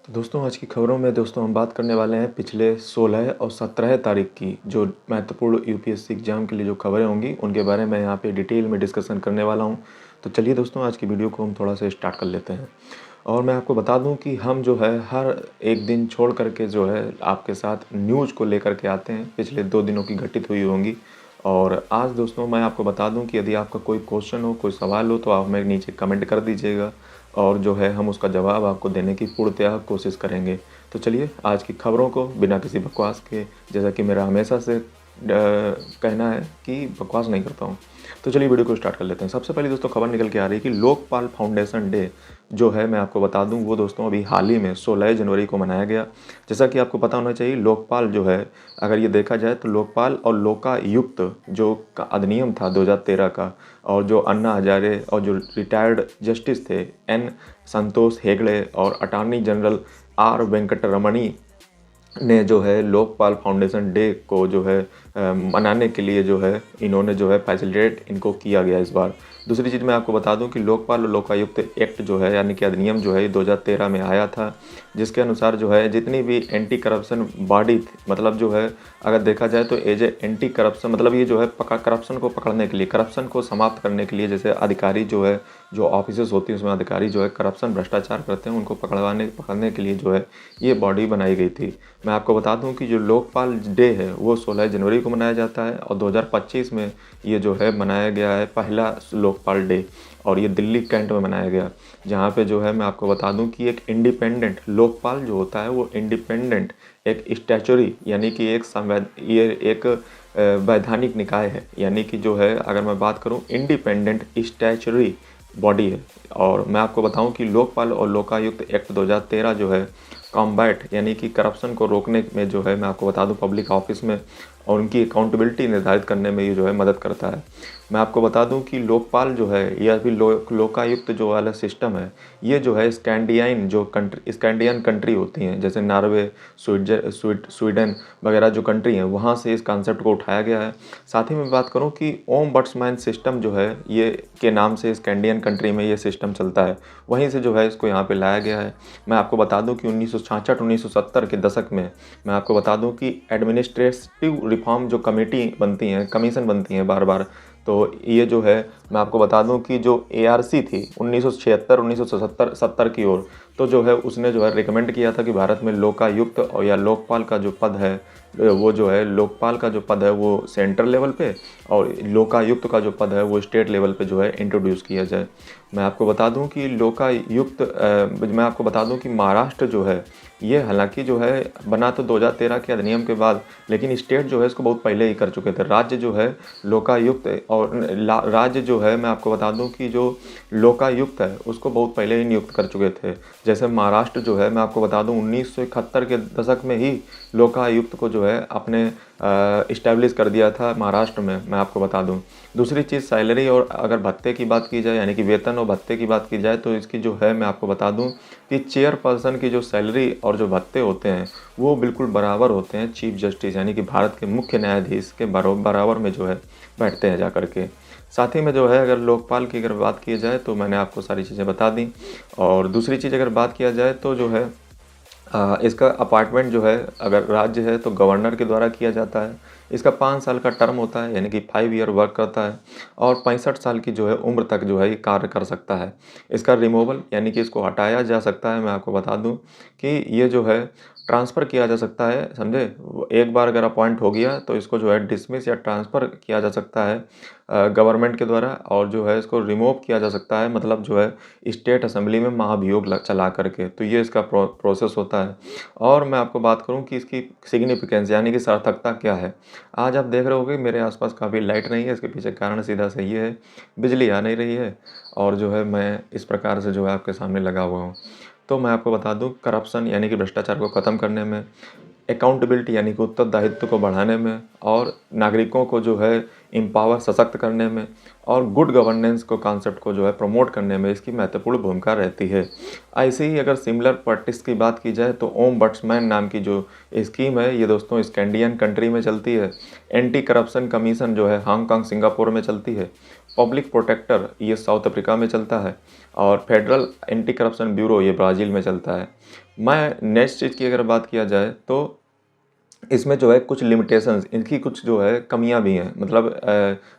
तो दोस्तों आज की खबरों में हम बात करने वाले हैं पिछले 16 और 17 तारीख की जो महत्वपूर्ण यूपीएससी एग्जाम के लिए जो खबरें होंगी उनके बारे में यहाँ पे डिटेल में डिस्कशन करने वाला हूँ। तो चलिए दोस्तों आज की वीडियो को हम थोड़ा सा स्टार्ट कर लेते हैं। और मैं आपको बता दूं कि हम जो है हर एक दिन छोड़ करके जो है आपके साथ न्यूज़ को लेकर के आते हैं पिछले 2 दिनों की घटित हुई होंगी। और आज दोस्तों मैं आपको बता दूं कि यदि आपका कोई क्वेश्चन हो, कोई सवाल हो तो आप मेरे नीचे कमेंट कर दीजिएगा और जो है हम उसका जवाब आपको देने की पूर्णतः कोशिश करेंगे। तो चलिए आज की खबरों को बिना किसी बकवास के, जैसा कि मेरा हमेशा से कहना है कि बकवास नहीं करता हूँ। तो चलिए वीडियो को स्टार्ट कर लेते हैं। सबसे पहले दोस्तों खबर निकल के आ रही है कि लोकपाल फाउंडेशन डे जो है मैं आपको बता दूं वो दोस्तों अभी हाल ही में 16 जनवरी को मनाया गया। जैसा कि आपको पता होना चाहिए लोकपाल जो है, अगर ये देखा जाए तो लोकपाल और लोकायुक्त जो का अधिनियम था 2013 का, और जो अन्ना हजारे और जो रिटायर्ड जस्टिस थे एन संतोष हेगड़े और अटॉर्नी जनरल आर वेंकटरमणी ने जो है लोकपाल फाउंडेशन डे को जो है मनाने के लिए जो है इन्होंने जो है फैसिलिटेट इनको किया गया इस बार। दूसरी चीज़ मैं आपको बता दूं कि लोकपाल और लोकायुक्त एक्ट जो है यानी कि अधिनियम जो है 2013 में आया था, जिसके अनुसार जो है जितनी भी एंटी करप्शन बॉडी थी, मतलब जो है अगर देखा जाए तो एज ए एंटी करप्शन मतलब ये जो है करप्शन को पकड़ने के लिए, करप्शन को समाप्त करने के लिए, जैसे अधिकारी जो है जो ऑफिसेस होती हैं उसमें अधिकारी जो है करप्शन भ्रष्टाचार करते हैं उनको पकड़ने के लिए जो है ये बॉडी बनाई गई थी। मैं आपको बता दूं कि जो लोकपाल डे है वो 16 जनवरी को मनाया जाता है और 2025 में ये जो है मनाया गया है पहला लोकपाल डे, और ये दिल्ली कैंट में मनाया गया, जहाँ पे जो है मैं आपको बता दूं कि एक इंडिपेंडेंट लोकपाल जो होता है वो इंडिपेंडेंट एक स्टैचुरी यानी कि ये एक वैधानिक निकाय है, यानी कि जो है अगर मैं बात करूं इंडिपेंडेंट स्टैचुरी बॉडी है। और मैं आपको बताऊं कि लोकपाल और लोकायुक्त एक्ट 2013 जो है कॉम्बैट यानी कि करप्शन को रोकने में जो है मैं आपको बता दूं पब्लिक ऑफिस में और उनकी अकाउंटेबिलिटी निर्धारित करने में ये जो है मदद करता है। मैं आपको बता दूं कि लोकपाल जो है या फिर लोकायुक्त जो वाला सिस्टम है ये जो है स्कैंडियन कंट्री होती हैं जैसे नॉर्वे, स्वीडन वगैरह जो कंट्री हैं वहाँ से इस कॉन्सेप्ट को उठाया गया है। साथ ही मैं बात करूँ कि ओम्बड्समैन सिस्टम जो है ये के नाम से स्कैंडियन कंट्री में ये सिस्टम चलता है, वहीं से जो है इसको यहाँ पे लाया गया है। मैं आपको बता दूं कि 1966-1970 के दशक में मैं आपको बता दूं कि एडमिनिस्ट्रेटिव रिफॉर्म जो कमेटी बनती हैं, कमीशन बनती हैं बार बार, तो ये जो है मैं आपको बता दूं कि जो एआरसी थी 1976-1970 की ओर, तो जो है उसने जो है रिकमेंड किया था कि भारत में लोकायुक्त और या लोकपाल का जो पद है वो जो है लोकपाल का जो पद है वो सेंट्रल लेवल पे और लोकायुक्त का जो पद है वो स्टेट लेवल पे जो है इंट्रोड्यूस किया जाए। मैं आपको बता दूं कि मैं आपको बता दूं कि महाराष्ट्र जो है ये हालांकि जो है बना तो 2013 के अधिनियम के बाद, लेकिन स्टेट जो है इसको बहुत पहले ही कर चुके थे। राज्य जो है लोकायुक्त और राज्य जो है मैं आपको बता दूं कि जो लोकायुक्त है उसको बहुत पहले ही नियुक्त कर चुके थे। जैसे महाराष्ट्र जो है मैं आपको बता दूं 1971 के दशक में ही लोकायुक्त को जो है अपने इस्टेब्लिश कर दिया था महाराष्ट्र में, मैं आपको बता दूं। दूसरी चीज़ सैलरी और अगर भत्ते की बात की जाए यानी कि वेतन और भत्ते की बात की जाए तो इसकी जो है मैं आपको बता दूं कि चेयरपर्सन की जो सैलरी और जो भत्ते होते हैं वो बिल्कुल बराबर होते हैं चीफ जस्टिस यानी कि भारत के मुख्य न्यायाधीश के बराबर में जो है बैठते हैं जा करके। साथ ही में जो है अगर लोकपाल की अगर बात की जाए तो मैंने आपको सारी चीज़ें बता दी। और दूसरी चीज़ अगर बात किया जाए तो जो है इसका अपॉइंटमेंट जो है अगर राज्य है तो गवर्नर के द्वारा किया जाता है। इसका 5 साल का टर्म होता है यानी कि 5 ईयर वर्क करता है और 65 साल की जो है उम्र तक जो है ये कार्य कर सकता है। इसका रिमूवल यानी कि इसको हटाया जा सकता है। मैं आपको बता दूं कि ये जो है ट्रांसफ़र किया जा सकता है, समझे। एक बार अगर अपॉइंट हो गया तो इसको जो है डिसमिस या ट्रांसफ़र किया जा सकता है गवर्नमेंट के द्वारा, और जो है इसको रिमूव किया जा सकता है मतलब जो है स्टेट असेंबली में महाभियोग चला करके। तो ये इसका प्रोसेस होता है। और मैं आपको बात करूं कि इसकी सिग्निफिकेंस यानी कि सार्थकता क्या है। आज आप देख रहे होगे मेरे आसपास काफ़ी लाइट नहीं है, इसके पीछे कारण सीधा से ये है बिजली आ नहीं रही है और जो है मैं इस प्रकार से जो है आपके सामने लगा हुआ हूँ। तो मैं आपको बता दूं करप्शन यानी कि भ्रष्टाचार को ख़त्म करने में, अकाउंटेबिलिटी यानी कि उत्तरदायित्व को बढ़ाने में, और नागरिकों को जो है एम्पावर सशक्त करने में, और गुड गवर्नेंस को कॉन्सेप्ट को जो है प्रमोट करने में इसकी महत्वपूर्ण भूमिका रहती है। ऐसे ही अगर सिमिलर प्रैक्टिस की बात की जाए तो ओम्बड्समैन नाम की जो स्कीम है ये दोस्तों स्कैंडियन कंट्री में चलती है। एंटी करप्शन कमीशन जो है हांगकांग सिंगापुर में चलती है। पब्लिक प्रोटेक्टर ये साउथ अफ्रीका में चलता है और फेडरल एंटी करप्शन ब्यूरो ये ब्राज़ील में चलता है। मैं नेक्स्ट चीज़ की अगर बात किया जाए तो इसमें जो है कुछ लिमिटेशंस, इनकी कुछ जो है कमियां भी हैं, मतलब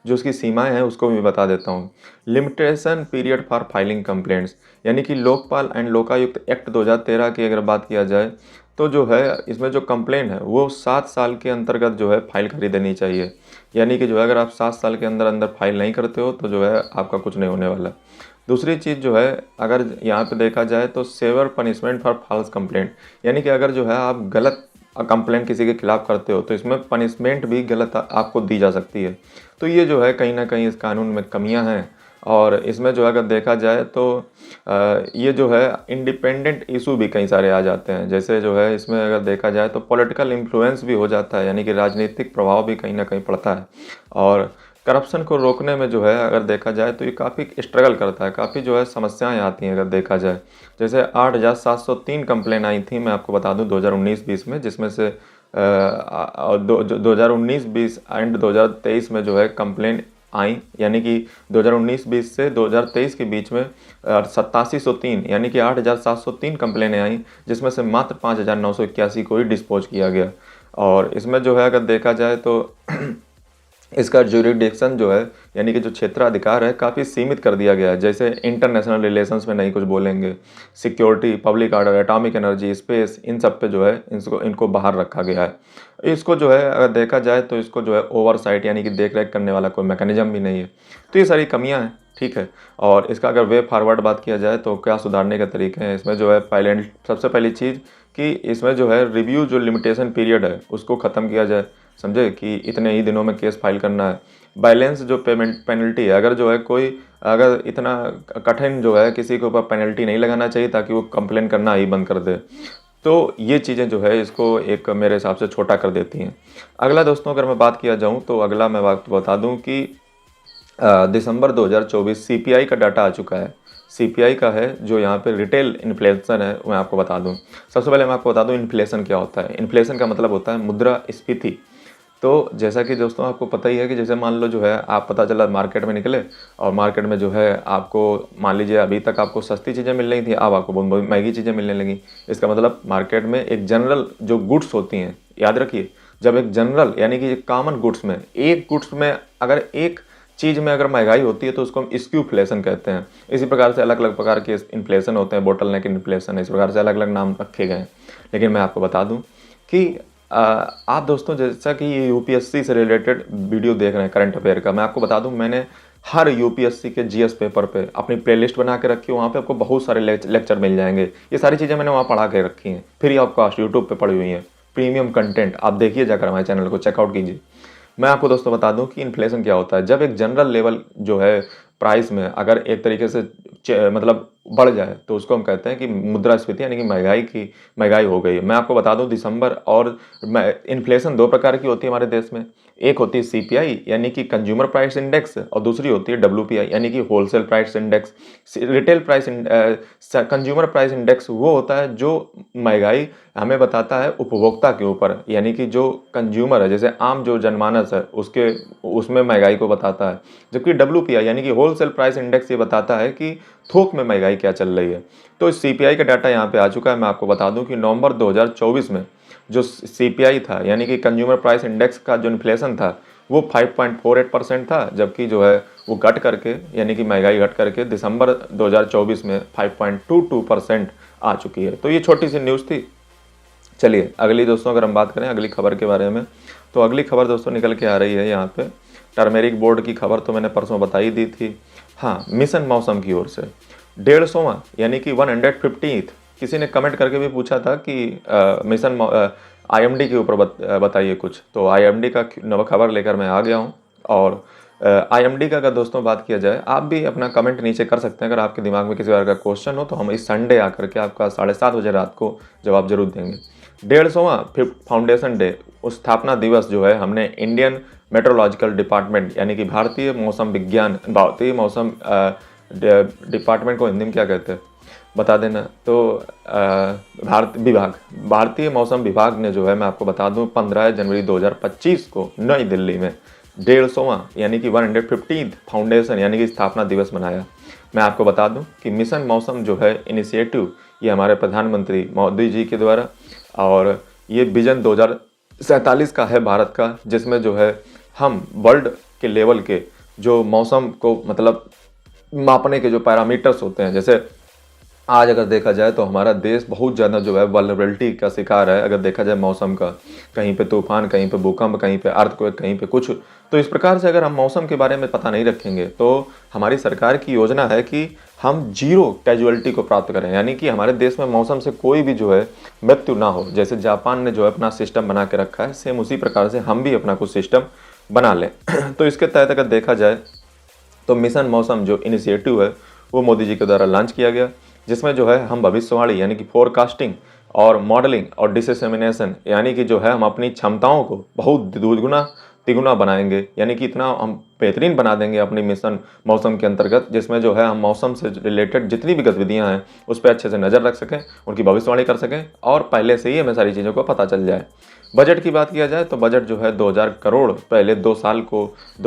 जो उसकी सीमाएं हैं उसको भी बता देता हूँ। Limitation period for filing complaints, यानी कि लोकपाल एंड लोकायुक्त एक्ट 2013 की अगर बात किया जाए तो जो है इसमें जो कंप्लेंट है वो 7 साल के अंतर्गत जो है फाइल करी देनी चाहिए। यानी कि जो है अगर आप 7 साल के अंदर अंदर फाइल नहीं करते हो तो जो है आपका कुछ नहीं होने वाला। दूसरी चीज़ जो है, अगर यहाँ पे देखा जाए तो severe punishment for false complaint, यानी कि अगर जो है आप गलत कंप्लेंट किसी के खिलाफ करते हो तो इसमें पनिशमेंट भी गलत आपको दी जा सकती है। तो ये जो है कहीं ना कहीं इस कानून में कमियां हैं। और इसमें जो है अगर देखा जाए तो ये जो है इंडिपेंडेंट इशू भी कई सारे आ जाते हैं। जैसे जो है इसमें अगर देखा जाए तो पॉलिटिकल इन्फ्लुएंस भी हो जाता है, यानी कि राजनीतिक प्रभाव भी कहीं ना कहीं पड़ता है। और करप्शन को रोकने में जो है अगर देखा जाए तो ये काफ़ी स्ट्रगल करता है, काफ़ी जो है समस्याएं आती हैं अगर देखा जाए। जैसे 8,703 कंप्लेन आई थी, मैं आपको बता दूं 2019-20 में, जिसमें से 2019-20 एंड 2023 में जो है कंप्लेन आई, यानी कि 2019-20 से 2023 के बीच में 8703 यानी कि 8,703 कंप्लेनें आई, जिसमें से मात्र 5,981 को ही डिस्पोज किया गया। और इसमें जो है अगर देखा जाए तो इसका ज्यूरिडिक्शन जो है, यानी कि जो क्षेत्राधिकार है, काफ़ी सीमित कर दिया गया है। जैसे इंटरनेशनल रिलेशंस में नहीं कुछ बोलेंगे, security, public order, atomic energy, space, इन सब पे जो है इनको बाहर रखा गया है। इसको जो है अगर देखा जाए तो इसको जो है ओवरसाइट यानी कि देख रेख करने वाला कोई मैकेनिज्म भी नहीं है। तो ये सारी कमियाँ हैं, ठीक है। और इसका अगर वे फॉरवर्ड बात किया जाए तो क्या सुधारने के तरीके हैं, इसमें जो है सबसे पहली चीज़ कि इसमें जो है रिव्यू जो लिमिटेशन पीरियड है उसको ख़त्म किया जाए, समझे, कि इतने ही दिनों में केस फाइल करना है। बैलेंस जो पेमेंट पेनल्टी है, अगर जो है कोई अगर इतना कठिन जो है किसी के ऊपर पेनल्टी नहीं लगाना चाहिए ताकि वो कंप्लेन करना ही बंद कर दे। तो ये चीज़ें जो है इसको एक मेरे हिसाब से छोटा कर देती हैं। अगला दोस्तों अगर मैं बात किया जाऊँ तो अगला मैं बात बता दूँ कि दिसंबर 2024 सीपीआई का डाटा आ चुका है। सीपीआई का है जो यहाँ पे रिटेल इन्फ्लेशन है, मैं आपको बता दूँ। सबसे पहले मैं आपको बता दूँ इन्फ्लेशन क्या होता है। इन्फ्लेशन का मतलब होता है मुद्रास्फीति। तो जैसा कि दोस्तों आपको पता ही है कि जैसे मान लो जो है आप पता चला मार्केट में निकले और मार्केट में जो है आपको मान लीजिए अभी तक आपको सस्ती चीज़ें मिल रही थी, अब आपको बहुत महंगी चीज़ें मिलने लगी। इसका मतलब मार्केट में एक जनरल जो गुड्स होती हैं, याद रखिए, जब एक जनरल यानी कि कॉमन गुड्स में एक गुड्स में अगर एक चीज़ में अगर महंगाई होती है तो उसको हम स्क्यूफ्लेशन कहते हैं। इसी प्रकार से अलग अलग प्रकार के इन्फ्लेशन होते हैं, बोटल नेक इन्फ्लेशन, इस प्रकार से अलग अलग नाम रखे गए हैं। लेकिन मैं आपको बता दूं कि आप दोस्तों जैसा कि ये यूपीएससी से रिलेटेड वीडियो देख रहे हैं करंट अफेयर का, मैं आपको बता दूं मैंने हर यूपीएससी के जीएस पेपर पे अपनी प्लेलिस्ट बना के रखी है। वहाँ पे आपको बहुत सारे लेक्चर मिल जाएंगे। ये सारी चीज़ें मैंने वहाँ पढ़ा के रखी हैं, फ्री ऑफ कॉस्ट यूट्यूब पे पड़ी हुई हैं, प्रीमियम कंटेंट। आप देखिए जाकर हमारे चैनल को चेकआउट कीजिए। मैं आपको दोस्तों बता दूं कि इन्फ्लेशन क्या होता है। जब एक जनरल लेवल जो है प्राइस में अगर एक तरीके से मतलब बढ़ जाए तो उसको हम कहते हैं कि मुद्रास्फीति यानी कि महंगाई हो गई है। मैं आपको बता दूं दिसंबर और इन्फ्लेशन दो प्रकार की होती है हमारे देश में। एक होती है सीपीआई यानी कि कंज्यूमर प्राइस इंडेक्स, और दूसरी होती है डब्ल्यूपीआई यानी कि wholesale price index. Retail price consumer price index वो होता है जो महंगाई हमें बताता है उपभोक्ता के ऊपर, यानी कि जो कंज्यूमर है, जैसे आम जो जनमानस है उसके उसमें महंगाई को बताता है। जबकि डब्ल्यूपीआई यानी कि होलसेल प्राइस इंडेक्स ये बताता है कि थोक में महंगाई क्या चल रही है। तो सीपीआई का डाटा यहाँ पे आ चुका है। मैं आपको बता दूं कि नवंबर 2024 में जो सीपीआई था यानी कि कंज्यूमर प्राइस इंडेक्स का जो इन्फ्लेशन था वो 5.48% था, जबकि जो है वो घट करके यानी कि महंगाई घट करके दिसंबर 2024 में 5.22% आ चुकी है। तो ये छोटी सी न्यूज़ थी। चलिए अगली दोस्तों अगर हम बात करें अगली खबर के बारे में, तो अगली खबर दोस्तों निकल के आ रही है यहाँ पे टर्मेरिक बोर्ड की खबर। तो मैंने परसों बता ही दी थी। हाँ, मिशन मौसम की ओर से 150वां यानी कि 150th, किसी ने कमेंट करके भी पूछा था कि मिशन आईएमडी के ऊपर बताइए कुछ। तो आईएमडी का नवा खबर लेकर मैं आ गया हूँ। और आईएमडी का अगर दोस्तों बात किया जाए, आप भी अपना कमेंट नीचे कर सकते हैं। अगर आपके दिमाग में किसी बार का क्वेश्चन हो तो हम इस संडे आकर के आपका 7:30 बजे रात को जवाब जरूर देंगे। 150वां फाउंडेशन डे, उस स्थापना दिवस जो है हमने इंडियन मेट्रोलॉजिकल डिपार्टमेंट यानी कि भारतीय मौसम डिपार्टमेंट को हिंदी में क्या कहते हैं बता देना। तो भारतीय मौसम विभाग ने जो है मैं आपको बता दूं 15 जनवरी 2025 को नई दिल्ली में 150वां यानी कि 150th फाउंडेशन यानी कि स्थापना दिवस मनाया। मैं आपको बता दूं कि मिशन मौसम जो है इनिशिएटिव ये हमारे प्रधानमंत्री मोदी जी के द्वारा। और ये विजन 2047 का है भारत का, जिसमें जो है हम वर्ल्ड के लेवल के जो मौसम को मतलब मापने के जो पैरामीटर्स होते हैं, जैसे आज अगर देखा जाए तो हमारा देश बहुत ज़्यादा जो है वल्नरेबिलिटी का शिकार है। अगर देखा जाए मौसम का, कहीं पे तूफान, कहीं पे भूकंप, कहीं पे अर्थक्वेक, कहीं पे कुछ। तो इस प्रकार से अगर हम मौसम के बारे में पता नहीं रखेंगे तो हमारी सरकार की योजना है कि हम जीरो कैजुअलिटी को प्राप्त करें, यानी कि हमारे देश में मौसम से कोई भी जो है मृत्यु ना हो। जैसे जापान ने जो है अपना सिस्टम बना के रखा है, सेम उसी प्रकार से हम भी अपना कुछ सिस्टम बना लें। तो इसके तहत अगर देखा जाए तो मिशन मौसम जो इनिशिएटिव है वो मोदी जी के द्वारा लॉन्च किया गया, जिसमें जो है हम भविष्यवाणी यानी कि फोरकास्टिंग और मॉडलिंग और डिसेमिनेशन, यानी कि जो है हम अपनी क्षमताओं को बहुत दुगुना तिगुना बनाएंगे, यानी कि इतना हम बेहतरीन बना देंगे अपनी मिशन मौसम के अंतर्गत, जिसमें जो है हम मौसम से रिलेटेड जितनी भी गतिविधियां हैं उस पर अच्छे से नज़र रख सकें, उनकी भविष्यवाणी कर सकें और पहले से ही हमें सारी चीज़ों को पता चल जाए। बजट की बात किया जाए तो बजट जो है 2000 करोड़ पहले 2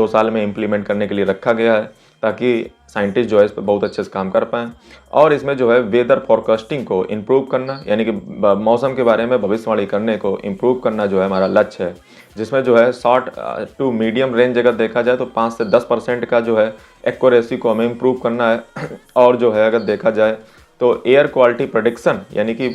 साल में इम्प्लीमेंट करने के लिए रखा गया है, ताकि साइंटिस्ट जो है इस पर बहुत अच्छे से काम कर पाएँ। और इसमें जो है वेदर फोरकास्टिंग को इम्प्रूव करना, यानी कि मौसम के बारे में भविष्यवाणी करने को इम्प्रूव करना जो है हमारा लक्ष्य है, जिसमें जो है शॉर्ट टू मीडियम रेंज अगर देखा जाए तो 5 से 10% का जो है एक्यूरेसी को हमें इम्प्रूव करना है। और जो है अगर देखा जाए तो एयर क्वालिटी प्रेडिक्शन, यानी कि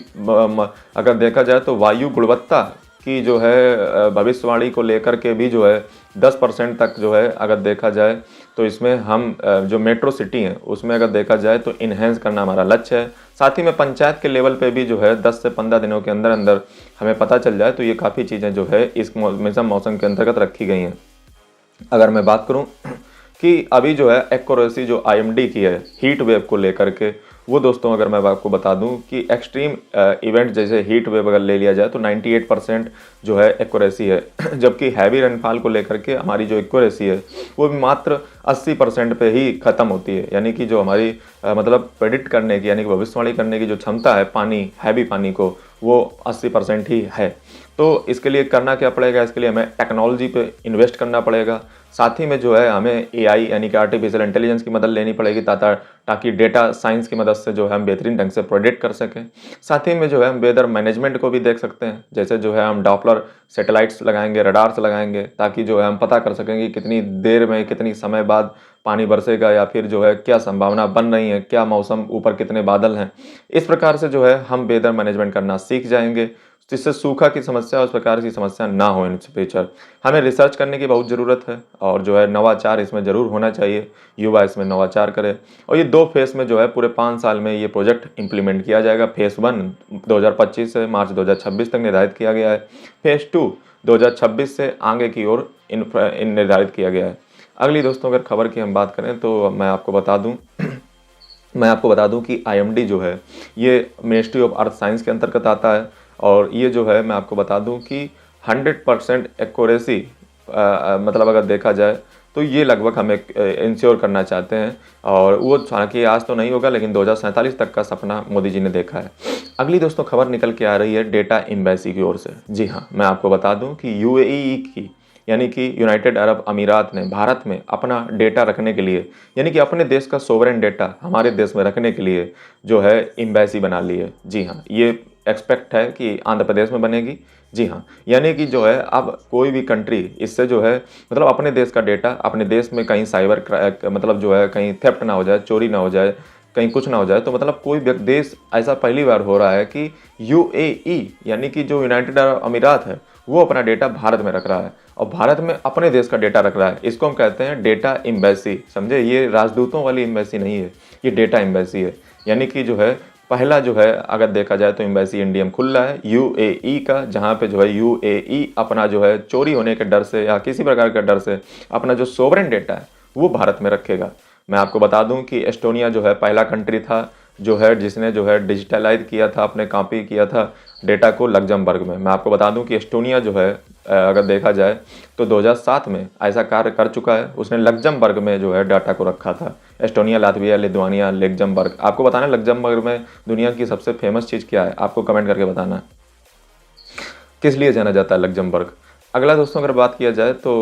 अगर देखा जाए तो वायु गुणवत्ता की जो है भविष्यवाणी को लेकर के भी जो है 10% तक जो है अगर देखा जाए तो इसमें हम जो मेट्रो सिटी हैं उसमें अगर देखा जाए तो इन्हेंस करना हमारा लक्ष्य है। साथ ही में पंचायत के लेवल पे भी जो है 10 से 15 दिनों के अंदर अंदर हमें पता चल जाए, तो ये काफ़ी चीज़ें जो है इस मिशन मौसम के अंतर्गत रखी गई हैं। अगर मैं बात करूं कि अभी जो है एक्यूरेसी जो IMD की है हीट वेव को लेकर के, वो दोस्तों अगर मैं आपको बता दूं कि एक्सट्रीम इवेंट जैसे हीट वेव अगर ले लिया जाए तो 98% जो है एक्यूरेसी है, जबकि हैवी रेनफॉल को लेकर के हमारी जो एक्यूरेसी है वो भी मात्र 80% पे ही ख़त्म होती है। यानी कि जो हमारी मतलब प्रेडिक्ट करने की, यानी कि भविष्यवाणी करने की जो क्षमता है पानी, हैवी पानी को, वो 80% ही है। तो इसके लिए करना क्या पड़ेगा, इसके लिए हमें टेक्नोलॉजी पे इन्वेस्ट करना पड़ेगा। साथ ही में जो है हमें AI यानी कि आर्टिफिशियल इंटेलिजेंस की मदद लेनी पड़ेगी ताकि डेटा साइंस की मदद से जो है हम बेहतरीन ढंग से प्रेडिक्ट कर सकें। साथ ही में जो है हम वेदर मैनेजमेंट को भी देख सकते हैं, जैसे जो है हम डॉपलर सैटेलाइट्स लगाएंगे, रडार्स लगाएंगे, ताकि जो है हम पता कर सकें कि कितनी देर में कितनी समय बाद पानी बरसेगा, या फिर जो है क्या संभावना बन रही है, क्या मौसम, ऊपर कितने बादल हैं। इस प्रकार से जो है हम वेदर मैनेजमेंट करना सीख जाएंगे, जिससे सूखा की समस्या, उस प्रकार की समस्या ना हो इन फ्यूचर। हमें रिसर्च करने की बहुत ज़रूरत है और जो है नवाचार इसमें ज़रूर होना चाहिए, युवा इसमें नवाचार करे। और ये 2 फेज़ में जो है पूरे 5 साल में ये प्रोजेक्ट इंप्लीमेंट किया जाएगा। फेज़ 1 2025 से मार्च 2026 तक निर्धारित किया गया है। फेज़ 2 2026 से आगे की ओर निर्धारित किया गया है। अगली दोस्तों अगर खबर की हम बात करें तो मैं आपको बता दूं कि IMD जो है ये मिनिस्ट्री ऑफ अर्थ साइंस के अंतर्गत आता है, और ये जो है मैं आपको बता दूं कि 100% एक्यूरेसी मतलब अगर देखा जाए तो ये लगभग हम इंश्योर करना चाहते हैं, और वो हालांकि आज तो नहीं होगा लेकिन 2047 तक का सपना मोदी जी ने देखा है। अगली दोस्तों खबर निकल के आ रही है डेटा एम्बेसी की ओर से। जी हाँ, मैं आपको बता दूं कि UAE की यानी कि यूनाइटेड अरब अमीरात ने भारत में अपना डेटा रखने के लिए, यानी कि अपने देश का सोवरेन डेटा हमारे देश में रखने के लिए जो है एम्बेसी बना ली है। जी हाँ, ये एक्सपेक्ट है कि आंध्र प्रदेश में बनेगी। जी हाँ, यानी कि जो है अब कोई भी कंट्री इससे जो है मतलब अपने देश का डेटा, अपने देश में कहीं साइबर मतलब जो है कहीं थेफ्ट ना हो जाए, चोरी ना हो जाए, कहीं कुछ ना हो जाए, तो मतलब कोई देश ऐसा पहली बार हो रहा है कि UAE यानी कि जो यूनाइटेड अरब अमीरात है वो अपना डेटा भारत में रख रहा है और भारत में अपने देश का डेटा रख रहा है। इसको हम कहते हैं डेटा एम्बेसी। समझे, ये राजदूतों वाली एम्बेसी नहीं है, ये डेटा एम्बेसी है। यानी कि जो है पहला जो है अगर देखा जाए तो एम्बेसी इंडिया में खुल रहा है UAE का, जहाँ पे जो है UAE अपना जो है चोरी होने के डर से या किसी प्रकार के डर से अपना जो सोवरेन डेटा है वो भारत में रखेगा। मैं आपको बता दूं कि एस्टोनिया जो है पहला कंट्री था जो है जिसने जो है डिजिटलाइज किया था, अपने कॉपी किया था डेटा को लग्जमबर्ग में। मैं आपको बता दूं कि एस्टोनिया जो है अगर देखा जाए तो 2007 में ऐसा कार्य कर चुका है, उसने लग्जमबर्ग में जो है डाटा को रखा था। Estonia, Latvia, Lithuania, Luxembourg. आपको बताना लग्जमबर्ग में दुनिया की सबसे फेमस चीज़ क्या है, आपको कमेंट करके बताना। किस लिए जाना जाता है लग्जमबर्ग? अगला दोस्तों अगर बात किया जाए तो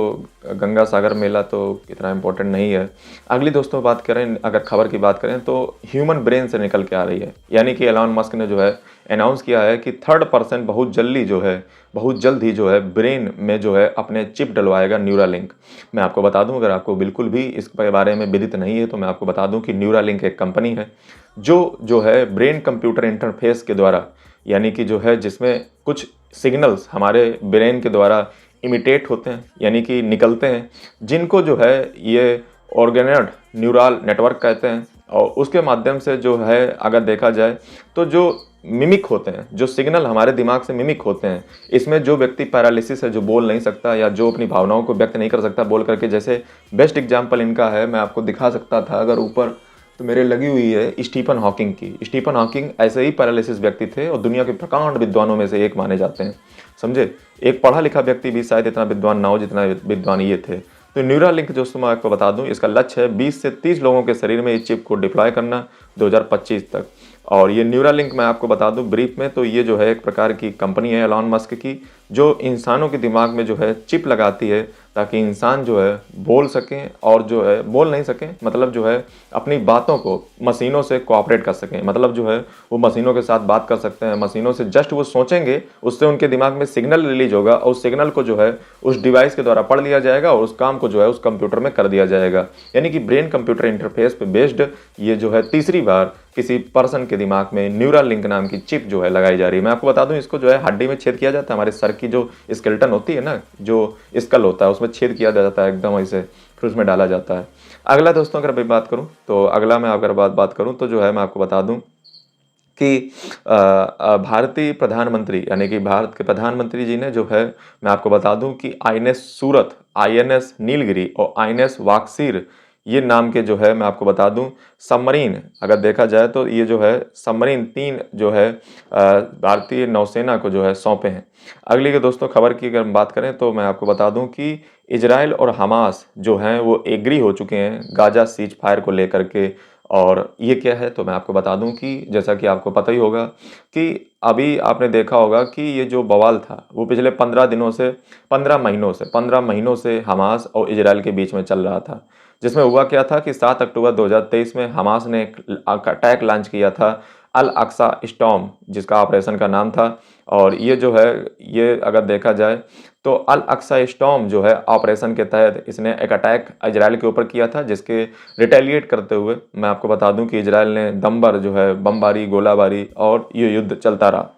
गंगा सागर मेला तो इतना इम्पोर्टेंट नहीं है। अगली दोस्तों बात करें, अगर खबर की बात करें तो ह्यूमन ब्रेन से निकल के आ रही है, यानी कि एलॉन मस्क ने जो है अनाउंस किया है कि 3rd पर्सन बहुत जल्द ही जो है ब्रेन में जो है अपने चिप डलवाएगा न्यूरालिंक। मैं आपको बता दूं, अगर आपको बिल्कुल भी इस बारे में विदित नहीं है तो मैं आपको बता दूं कि न्यूरालिंक एक कंपनी है जो है ब्रेन कंप्यूटर इंटरफेस के द्वारा, यानी कि जो है जिसमें कुछ सिग्नल्स हमारे ब्रेन के द्वारा इमिटेट होते हैं, यानी कि निकलते हैं, जिनको जो है ये ऑर्गेनोइड न्यूरल नेटवर्क कहते हैं। और उसके माध्यम से जो है अगर देखा जाए तो जो मिमिक होते हैं, जो सिग्नल हमारे दिमाग से मिमिक होते हैं, इसमें जो व्यक्ति पैरालिसिस है, जो बोल नहीं सकता या जो अपनी भावनाओं को व्यक्त नहीं कर सकता बोल करके, जैसे बेस्ट एग्जाम्पल इनका है, मैं आपको दिखा सकता था अगर ऊपर तो मेरे लगी हुई है स्टीफन हॉकिंग की। स्टीफन हॉकिंग ऐसे ही पैरालिसिस व्यक्ति थे और दुनिया के प्रकांड विद्वानों में से एक माने जाते हैं, समझे। एक पढ़ा लिखा व्यक्ति भी शायद इतना विद्वान ना हो जितना विद्वान ये थे। तो न्यूरालिंक जो मैं आपको बता दूं, इसका लक्ष्य है 20 से 30 लोगों के शरीर में इस चिप को डिप्लॉय करना 2025 तक। और ये न्यूरालिंक मैं आपको बता दूं ब्रीफ में, तो ये जो है एक प्रकार की कंपनी है एलॉन मस्क की, जो इंसानों के दिमाग में जो है चिप लगाती है ताकि इंसान जो है बोल सकें, और जो है बोल नहीं सकें मतलब जो है अपनी बातों को मशीनों से कोऑपरेट कर सकें, मतलब जो है वो मशीनों के साथ बात कर सकते हैं। मशीनों से जस्ट वो सोचेंगे, उससे उनके दिमाग में सिग्नल रिलीज होगा और उस सिग्नल को जो है उस डिवाइस के द्वारा पढ़ लिया जाएगा और उस काम को जो है उस कंप्यूटर में कर दिया जाएगा। यानी कि ब्रेन कंप्यूटर इंटरफेस पे बेस्ड ये जो है तीसरी बार किसी पर्सन के दिमाग में न्यूरल लिंक नाम की चिप जो है लगाई जा रही है। मैं आपको बता दूं, इसको जो है हड्डी में छेद किया जाता है, हमारे सर की जो स्केलेटन होती है ना, जो स्कल होता है, उसमें छेद किया जाता है एकदम ऐसे, फिर उसमें डाला जाता है। अगला दोस्तों अगर मैं बात करूं तो अगला मैं अगर बात करूं तो जो है मैं आपको बता दूं कि भारतीय प्रधानमंत्री यानी कि भारत के प्रधानमंत्री जी ने जो है, मैं आपको बता दूं कि आईएनएस सूरत, आईएनएस नीलगिरी और आईएनएस वाक्सीर, ये नाम के जो है मैं आपको बता दूं सबमरीन, अगर देखा जाए तो ये जो है सबमरीन 3 जो है भारतीय नौसेना को जो है सौंपे हैं। अगली के दोस्तों खबर की अगर हम बात करें तो मैं आपको बता दूं कि इजराइल और हमास जो हैं वो एग्री हो चुके हैं गाजा सीज फायर को लेकर के। और ये क्या है तो मैं आपको बता दूं कि जैसा कि आपको पता ही होगा कि अभी आपने देखा होगा कि ये जो बवाल था वो पिछले 15 महीनों से हमास और इजराइल के बीच में चल रहा था, जिसमें हुआ क्या था कि 7 अक्टूबर 2023 में हमास ने एक अटैक लॉन्च किया था, अल अक्सा स्टॉर्म जिसका ऑपरेशन का नाम था। और ये जो है ये अगर देखा जाए तो अल अक्सा स्टॉर्म जो है ऑपरेशन के तहत इसने एक अटैक इजराइल के ऊपर किया था, जिसके रिटेलिएट करते हुए मैं आपको बता दूं कि इजराइल ने दमभर जो है बमबारी, गोलाबारी और ये युद्ध चलता रहा।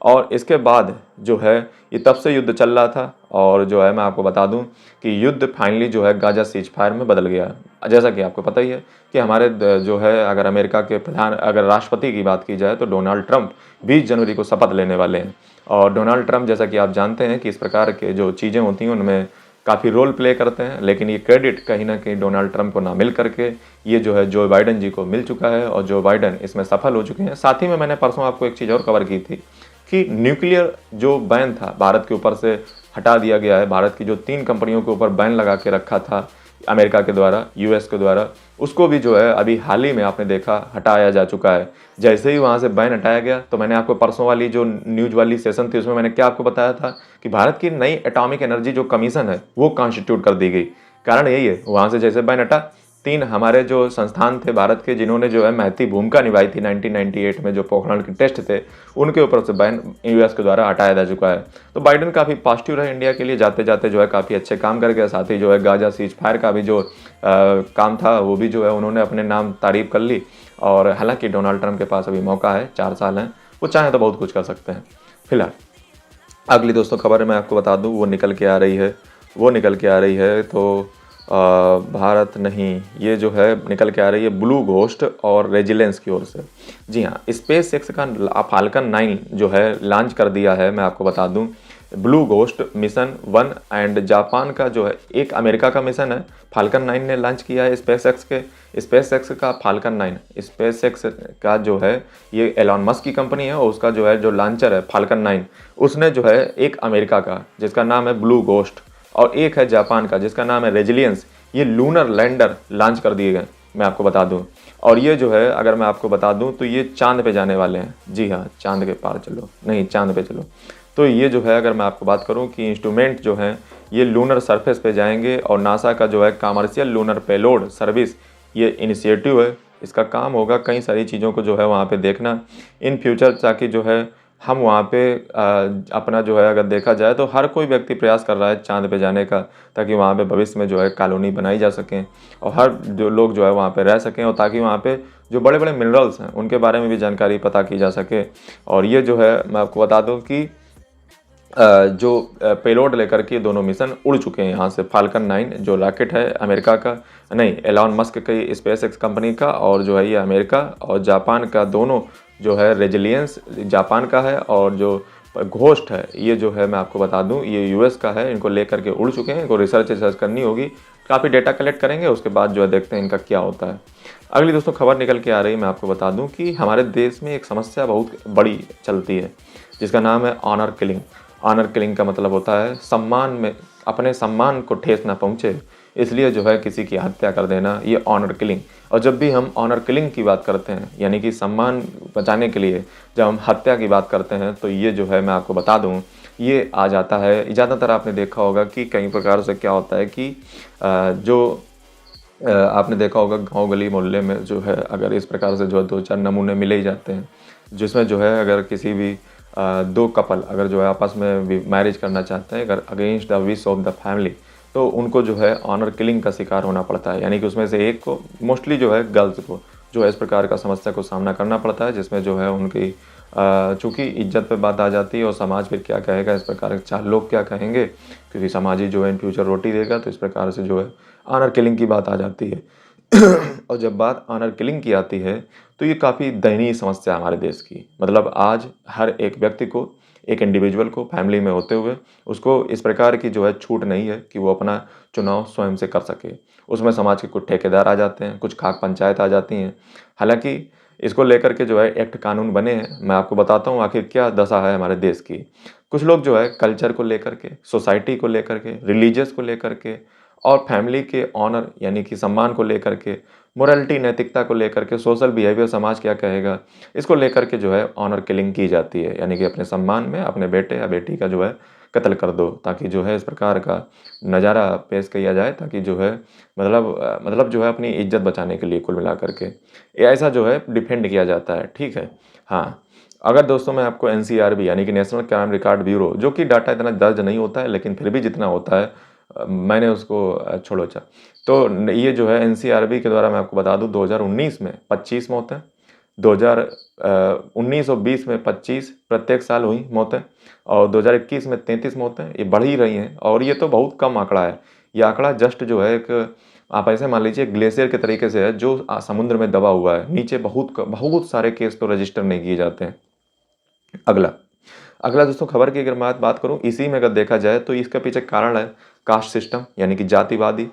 और इसके बाद जो है ये तब से युद्ध चल रहा था और जो है मैं आपको बता दूं कि युद्ध फाइनली जो है गाजा सीज फायर में बदल गया। जैसा कि आपको पता ही है कि हमारे जो है अगर अमेरिका के अगर राष्ट्रपति की बात की जाए तो डोनाल्ड ट्रंप 20 जनवरी को शपथ लेने वाले हैं। और डोनाल्ड ट्रंप जैसा कि आप जानते हैं कि इस प्रकार के जो चीज़ें होती हैं उनमें काफ़ी रोल प्ले करते हैं, लेकिन ये क्रेडिट कहीं ना कहीं डोनाल्ड ट्रंप को ना मिल करके ये जो है जो बाइडन जी को मिल चुका है और जो बाइडन इसमें सफल हो चुके हैं। साथ ही में मैंने परसों आपको एक चीज़ और कवर की थी कि न्यूक्लियर जो बैन था भारत के ऊपर से हटा दिया गया है। भारत की जो 3 कंपनियों के ऊपर बैन लगा के रखा था अमेरिका के द्वारा, यूएस के द्वारा, उसको भी जो है अभी हाल ही में आपने देखा हटाया जा चुका है। जैसे ही वहाँ से बैन हटाया गया तो मैंने आपको परसों वाली जो न्यूज वाली सेशन थी उसमें मैंने क्या आपको बताया था कि भारत की नई एटॉमिक एनर्जी जो कमीशन है वो कॉन्स्टिट्यूट कर दी गई। कारण यही है, वहाँ से जैसे बैन हटा 3 हमारे जो संस्थान थे भारत के जिन्होंने जो है महती भूमिका निभाई थी 1998 में जो पोखरण के टेस्ट थे, उनके ऊपर से बैन यूएस के द्वारा हटाया जा चुका है। तो बाइडन काफ़ी पॉजिटिव रहे इंडिया के लिए, जाते जाते जो है काफ़ी अच्छे काम कर गया। साथ ही जो है गाजा सीज फायर का भी जो काम था वो भी जो है उन्होंने अपने नाम तारीफ कर ली। और हालांकि डोनाल्ड ट्रंप के पास अभी मौका है, 4 साल हैं, वो चाहें तो बहुत कुछ कर सकते हैं। फिलहाल अगली दोस्तों खबर मैं आपको बता दूं वो निकल के आ रही है तो भारत नहीं, ये जो है निकल के आ रही है ब्लू घोस्ट और रेजिलेंस की ओर से। जी हाँ, स्पेस एक्स का फाल्कन 9 जो है लॉन्च कर दिया है। मैं आपको बता दूं blue ghost mission 1 and Japan का जो है एक अमेरिका का मिशन है, फाल्कन 9 ने लॉन्च किया है स्पेस एक्स का फाल्कन 9। स्पेस एक्स का जो है ये एलॉन मस्क की कंपनी है और उसका जो है जो लॉन्चर है फाल्कन 9, उसने जो है एक अमेरिका का जिसका नाम है ब्लू घोस्ट और एक है जापान का जिसका नाम है रेजिलियंस, ये लूनर लैंडर लॉन्च कर दिए गए। मैं आपको बता दूं, और ये जो है अगर मैं आपको बता दूं तो ये चांद पे जाने वाले हैं। जी हाँ, चांद के पार चलो, नहीं चांद पे चलो। तो ये जो है, अगर मैं आपको बात करूँ कि इंस्ट्रूमेंट जो हैं ये लूनर सरफेस पे जाएंगे, और नासा का जो है कमर्शियल लूनर पेलोड सर्विस ये इनिशिएटिव है, इसका काम होगा कई सारी चीज़ों को जो है वहाँ पे देखना इन फ्यूचर, ताकि जो है हम वहाँ पे अपना जो है, अगर देखा जाए तो हर कोई व्यक्ति प्रयास कर रहा है चाँद पे जाने का, ताकि वहाँ पे भविष्य में जो है कॉलोनी बनाई जा सकें और हर जो लोग जो है वहाँ पे रह सकें, और ताकि वहाँ पे जो बड़े बड़े मिनरल्स हैं उनके बारे में भी जानकारी पता की जा सके। और ये जो है मैं आपको बता दूँ कि जो पेलोड लेकर के दोनों मिशन उड़ चुके हैं यहाँ से। फाल्कन 9 जो रॉकेट है अमेरिका का, नहीं एलॉन मस्क की स्पेस एक्स कंपनी का, और जो है ये अमेरिका और जापान का दोनों जो है, रेजिलियंस जापान का है, और जो घोस्ट है ये जो है मैं आपको बता दूं ये यूएस का है। इनको लेकर के उड़ चुके हैं, इनको रिसर्च करनी होगी, काफ़ी डेटा कलेक्ट करेंगे, उसके बाद जो है देखते हैं इनका क्या होता है। अगली दोस्तों खबर निकल के आ रही, मैं आपको बता दूं कि हमारे देश में एक समस्या बहुत बड़ी चलती है जिसका नाम है ऑनर किलिंग। ऑनर किलिंग का मतलब होता है सम्मान में, अपने सम्मान को ठेस ना पहुँचे इसलिए जो है किसी की हत्या कर देना, ये ऑनर किलिंग। और जब भी हम ऑनर किलिंग की बात करते हैं, यानी कि सम्मान बचाने के लिए जब हम हत्या की बात करते हैं, तो ये जो है मैं आपको बता दूं ये आ जाता है। ज़्यादातर आपने देखा होगा कि कई प्रकार से क्या होता है कि आपने देखा होगा गांव गली मोहल्ले में जो है, अगर इस प्रकार से जो है 2-4 नमूने मिले ही जाते हैं, जिसमें जो है अगर किसी भी दो कपल अगर जो है आपस में मैरिज करना चाहते हैं, अगर against the wish of the family, तो उनको जो है ऑनर किलिंग का शिकार होना पड़ता है। यानी कि उसमें से एक को, मोस्टली जो है गर्ल्स को जो है इस प्रकार का समस्या को सामना करना पड़ता है, जिसमें जो है उनकी चूँकि इज्जत पे बात आ जाती है और समाज फिर क्या कहेगा, इस प्रकार के 4 लोग क्या कहेंगे, क्योंकि समाज ही जो है इन फ्यूचर रोटी देगा, तो इस प्रकार से जो है ऑनर किलिंग की बात आ जाती है। और जब बात ऑनर किलिंग की आती है तो ये काफ़ी दयनीय समस्या है हमारे देश की। मतलब आज हर एक व्यक्ति को, एक इंडिविजुअल को फैमिली में होते हुए उसको इस प्रकार की जो है छूट नहीं है कि वो अपना चुनाव स्वयं से कर सके। उसमें समाज के कुछ ठेकेदार आ जाते हैं, कुछ खाक पंचायत आ जाती हैं। हालांकि इसको लेकर के जो है एक्ट कानून बने हैं, मैं आपको बताता हूँ आखिर क्या दशा है हमारे देश की। कुछ लोग जो है कल्चर को लेकर के, सोसाइटी को लेकर के, रिलीजियस को लेकर के और फैमिली के ऑनर यानी कि सम्मान को लेकर के, मोरालिटी नैतिकता को लेकर के, सोशल बिहेवियर समाज क्या कहेगा, इसको लेकर के जो है ऑनर किलिंग की जाती है। यानी कि अपने सम्मान में अपने बेटे या बेटी का जो है कत्ल कर दो, ताकि जो है इस प्रकार का नज़ारा पेश किया जाए, ताकि जो है मतलब जो है अपनी इज्जत बचाने के लिए कुल मिला करके ये ऐसा जो है डिफेंड किया जाता है। ठीक है। हाँ, अगर दोस्तों मैं आपको एनसीआरबी यानी कि नेशनल क्राइम रिकॉर्ड ब्यूरो, जो कि डाटा इतना दर्ज नहीं होता है लेकिन फिर भी जितना होता है मैंने उसको छोड़ो अच्छा। तो ये जो है एनसीआरबी के द्वारा मैं आपको बता दूं 2019 में 25 मौतें, 2019 और 20 में 25 प्रत्येक साल हुई मौतें, और 2021 में 33 मौतें। ये बढ़ ही रही हैं और ये तो बहुत कम आंकड़ा है। ये आंकड़ा जस्ट जो है एक, आप ऐसे मान लीजिए ग्लेशियर के तरीके से है जो समुद्र में दबा हुआ है, नीचे बहुत सारे केस तो रजिस्टर नहीं किए जाते हैं। अगला अगला दोस्तों खबर की अगर मैं बात करूं, इसी में अगर देखा जाए तो इसके पीछे कारण है कास्ट सिस्टम यानी कि जातिवादी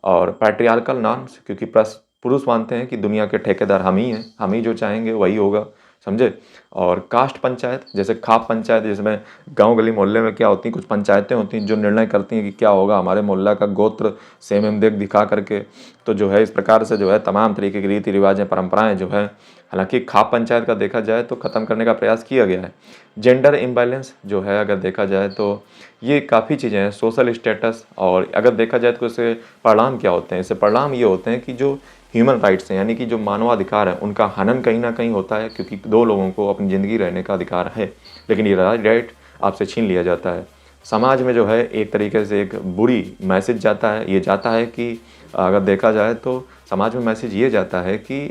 और पैट्रियार्कल नॉर्म्स, क्योंकि पुरुष मानते हैं कि दुनिया के ठेकेदार हम ही हैं, हम ही जो चाहेंगे वही होगा, समझे। और कास्ट पंचायत, जैसे खाप पंचायत, जिसमें गांव गली मोहल्ले में क्या होती हैं, कुछ पंचायतें होती हैं जो निर्णय करती हैं कि क्या होगा, हमारे मोहल्ला का गोत्र सेम एम देख दिखा करके। तो जो है इस प्रकार से जो है तमाम तरीके की रीति रिवाजें परंपराएं जो है, हालांकि खाप पंचायत का देखा जाए तो ख़त्म करने का प्रयास किया गया है। जेंडर इम्बैलेंस जो है अगर देखा जाए तो ये काफ़ी चीज़ें हैं, सोशल स्टेटस, और अगर देखा जाए तो इससे परिणाम क्या होते हैं, इससे परिणाम ये होते हैं कि जो ह्यूमन राइट्स हैं यानी कि जो मानवाधिकार है उनका हनन कहीं ना कहीं होता है, क्योंकि दो लोगों को अपनी ज़िंदगी रहने का अधिकार है लेकिन ये राइट आपसे छीन लिया जाता है। समाज में जो है एक तरीके से एक बुरी मैसेज जाता है, ये जाता है कि अगर देखा जाए तो समाज में मैसेज ये जाता है कि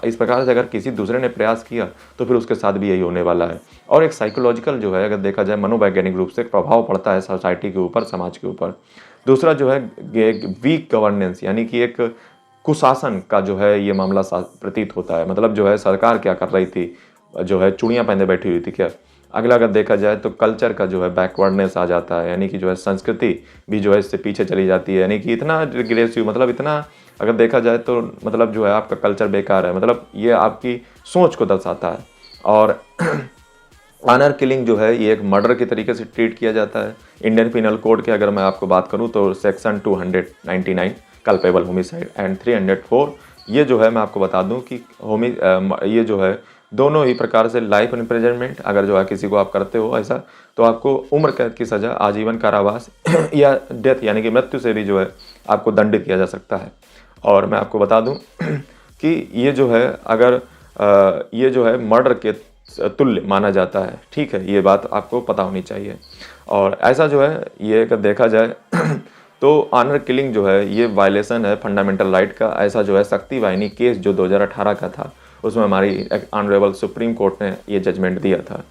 इस प्रकार से अगर किसी दूसरे ने प्रयास किया तो फिर उसके साथ भी यही होने वाला है। और एक साइकोलॉजिकल जो है अगर देखा जाए मनोवैज्ञानिक रूप से प्रभाव पड़ता है सोसाइटी के ऊपर, समाज के ऊपर। दूसरा जो है एक वीक गवर्नेंस यानी कि एक कुशासन का जो है ये मामला प्रतीत होता है। मतलब जो है सरकार क्या कर रही थी, जो है चूड़ियाँ पहने बैठी हुई थी क्या। अगला अगर देखा जाए तो कल्चर का जो है बैकवर्डनेस आ जाता है, यानी कि जो है संस्कृति भी जो है इससे पीछे चली जाती है। यानी कि इतना रिग्रेसिव, मतलब इतना अगर देखा जाए तो मतलब जो है आपका कल्चर बेकार है, मतलब ये आपकी सोच को दर्शाता है। और ऑनर किलिंग जो है ये एक मर्डर के तरीके से ट्रीट किया जाता है। इंडियन पिनल कोड के अगर मैं आपको बात करूं तो सेक्शन 299 कल्पेबल होमिसाइड एंड 304, ये जो है मैं आपको बता दूं कि ये जो है दोनों ही प्रकार से लाइफ इम्प्रिजनमेंट अगर जो है किसी को आप करते हो ऐसा, तो आपको उम्र कैद की सज़ा, आजीवन कारावास या डेथ यानी कि मृत्यु से भी जो है आपको दंडित किया जा सकता है। और मैं आपको बता दूं कि ये जो है अगर ये जो है मर्डर के तुल्य माना जाता है, ठीक है, ये बात आपको पता होनी चाहिए। और ऐसा जो है ये अगर देखा जाए तो ऑनर किलिंग जो है ये वायलेशन है फंडामेंटल राइट का। ऐसा जो है शक्ति वाहिनी केस जो 2018 का था, उसमें हमारी ऑनरेबल सुप्रीम कोर्ट ने ये जजमेंट दिया था।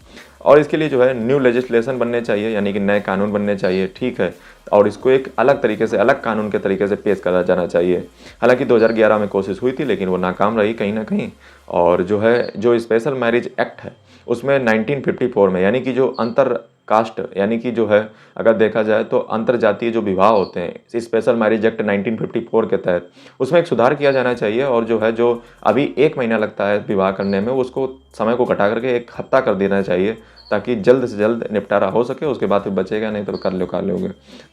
और इसके लिए जो है न्यू लेजिस्लेशन बनने चाहिए, यानी कि नए कानून बनने चाहिए, ठीक है, और इसको एक अलग तरीके से, अलग कानून के तरीके से पेश करा जाना चाहिए। हालांकि 2011 में कोशिश हुई थी लेकिन वो नाकाम रही कहीं ना कहीं। और जो है जो स्पेशल मैरिज एक्ट है उसमें 1954 में, यानी कि जो अंतर कास्ट, यानी कि जो है अगर देखा जाए तो अंतरजातीय जो विवाह होते हैं, स्पेशल मैरिज एक्ट 1954 के तहत उसमें एक सुधार किया जाना चाहिए। और जो है जो अभी 1 महीना लगता है विवाह करने में, उसको समय को घटा करके 1 हफ्ता कर देना चाहिए, ताकि जल्द से जल्द निपटारा हो सके। उसके बाद फिर बचेगा नहीं तो कर लोगे।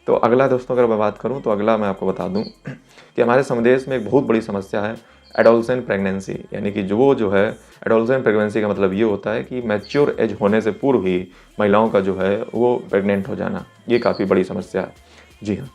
तो अगला दोस्तों अगर मैं बात करूँ तो अगला मैं आपको बता दूँ कि हमारे समुदेश में एक बहुत बड़ी समस्या है एडोलसेंट प्रेगनेंसी, यानी कि जो है एडोलसेंट प्रेगनेंसी का मतलब ये होता है कि मैच्योर एज होने से पूर्व ही महिलाओं का जो है वो प्रेग्नेंट हो जाना। ये काफ़ी बड़ी समस्या है। जी हाँ,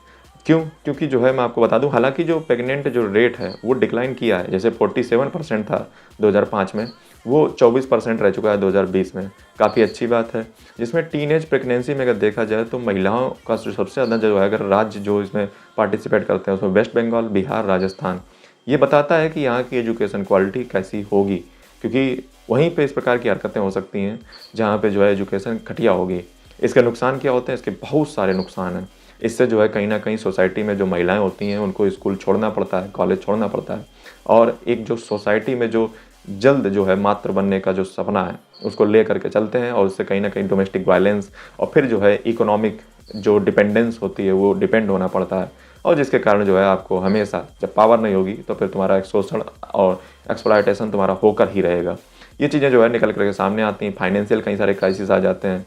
क्यों? क्योंकि जो है मैं आपको बता दूं, हालांकि जो प्रेग्नेंट जो रेट है वो डिक्लाइन किया है। जैसे 47% था 2005 में, वो 24% रह चुका है 2020 में। काफ़ी अच्छी बात है। जिसमें टीनेज प्रेगनेंसी में अगर देखा जाए तो महिलाओं का जो सबसे ज़्यादा जो है, अगर राज्य जो इसमें पार्टिसिपेट करते हैं उसमें वेस्ट बंगाल, बिहार, राजस्थान। ये बताता है कि यहाँ की एजुकेशन क्वालिटी कैसी होगी, क्योंकि वहीं पे इस प्रकार की हरकतें हो सकती हैं जहाँ पे जो है एजुकेशन घटिया होगी। इसके नुकसान क्या होते हैं? इसके बहुत सारे नुकसान हैं। इससे जो है कहीं ना कहीं सोसाइटी में जो महिलाएं होती हैं उनको स्कूल छोड़ना पड़ता है, कॉलेज छोड़ना पड़ता है। और एक जो सोसाइटी में जो जल्द जो है मातृ बनने का जो सपना है उसको ले करके चलते हैं, और उससे कहीं ना कहीं डोमेस्टिक वायलेंस और फिर जो है इकोनॉमिक जो डिपेंडेंस होती है वो डिपेंड होना पड़ता है। और जिसके कारण जो है आपको हमेशा जब पावर नहीं होगी तो फिर तुम्हारा एक शोषण और एक्सप्लॉयटेशन तुम्हारा होकर ही रहेगा। ये चीज़ें जो है निकल करके सामने आती हैं। फाइनेंशियल कई सारे क्राइसिस आ जाते हैं।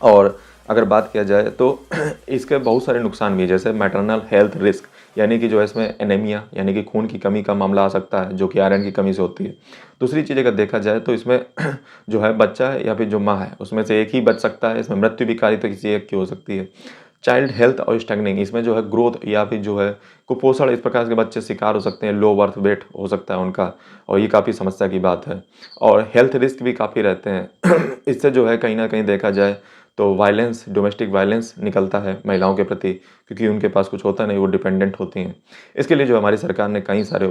और अगर बात किया जाए तो इसके बहुत सारे नुकसान भी हैं, जैसे मैटरनल हेल्थ रिस्क, यानी कि जो है इसमें एनीमिया यानी कि खून की कमी का मामला आ सकता है, जो कि आयरन की कमी से होती है। दूसरी चीज़ अगर देखा जाए तो इसमें जो है बच्चा या फिर जो माँ है उसमें से एक ही बच सकता है। इसमें मृत्यु भी कारी तो किसी एक की हो सकती है। चाइल्ड हेल्थ और स्टैगनिंग, इसमें जो है ग्रोथ या फिर जो है कुपोषण, इस प्रकार के बच्चे शिकार हो सकते हैं। लो बर्थ वेट हो सकता है उनका, और ये काफ़ी समस्या की बात है। और हेल्थ रिस्क भी काफ़ी रहते हैं। इससे जो है कहीं ना कहीं देखा जाए तो वायलेंस, डोमेस्टिक वायलेंस निकलता है महिलाओं के प्रति, क्योंकि उनके पास कुछ होता नहीं, वो डिपेंडेंट होती हैं। इसके लिए जो हमारी सरकार ने कई सारे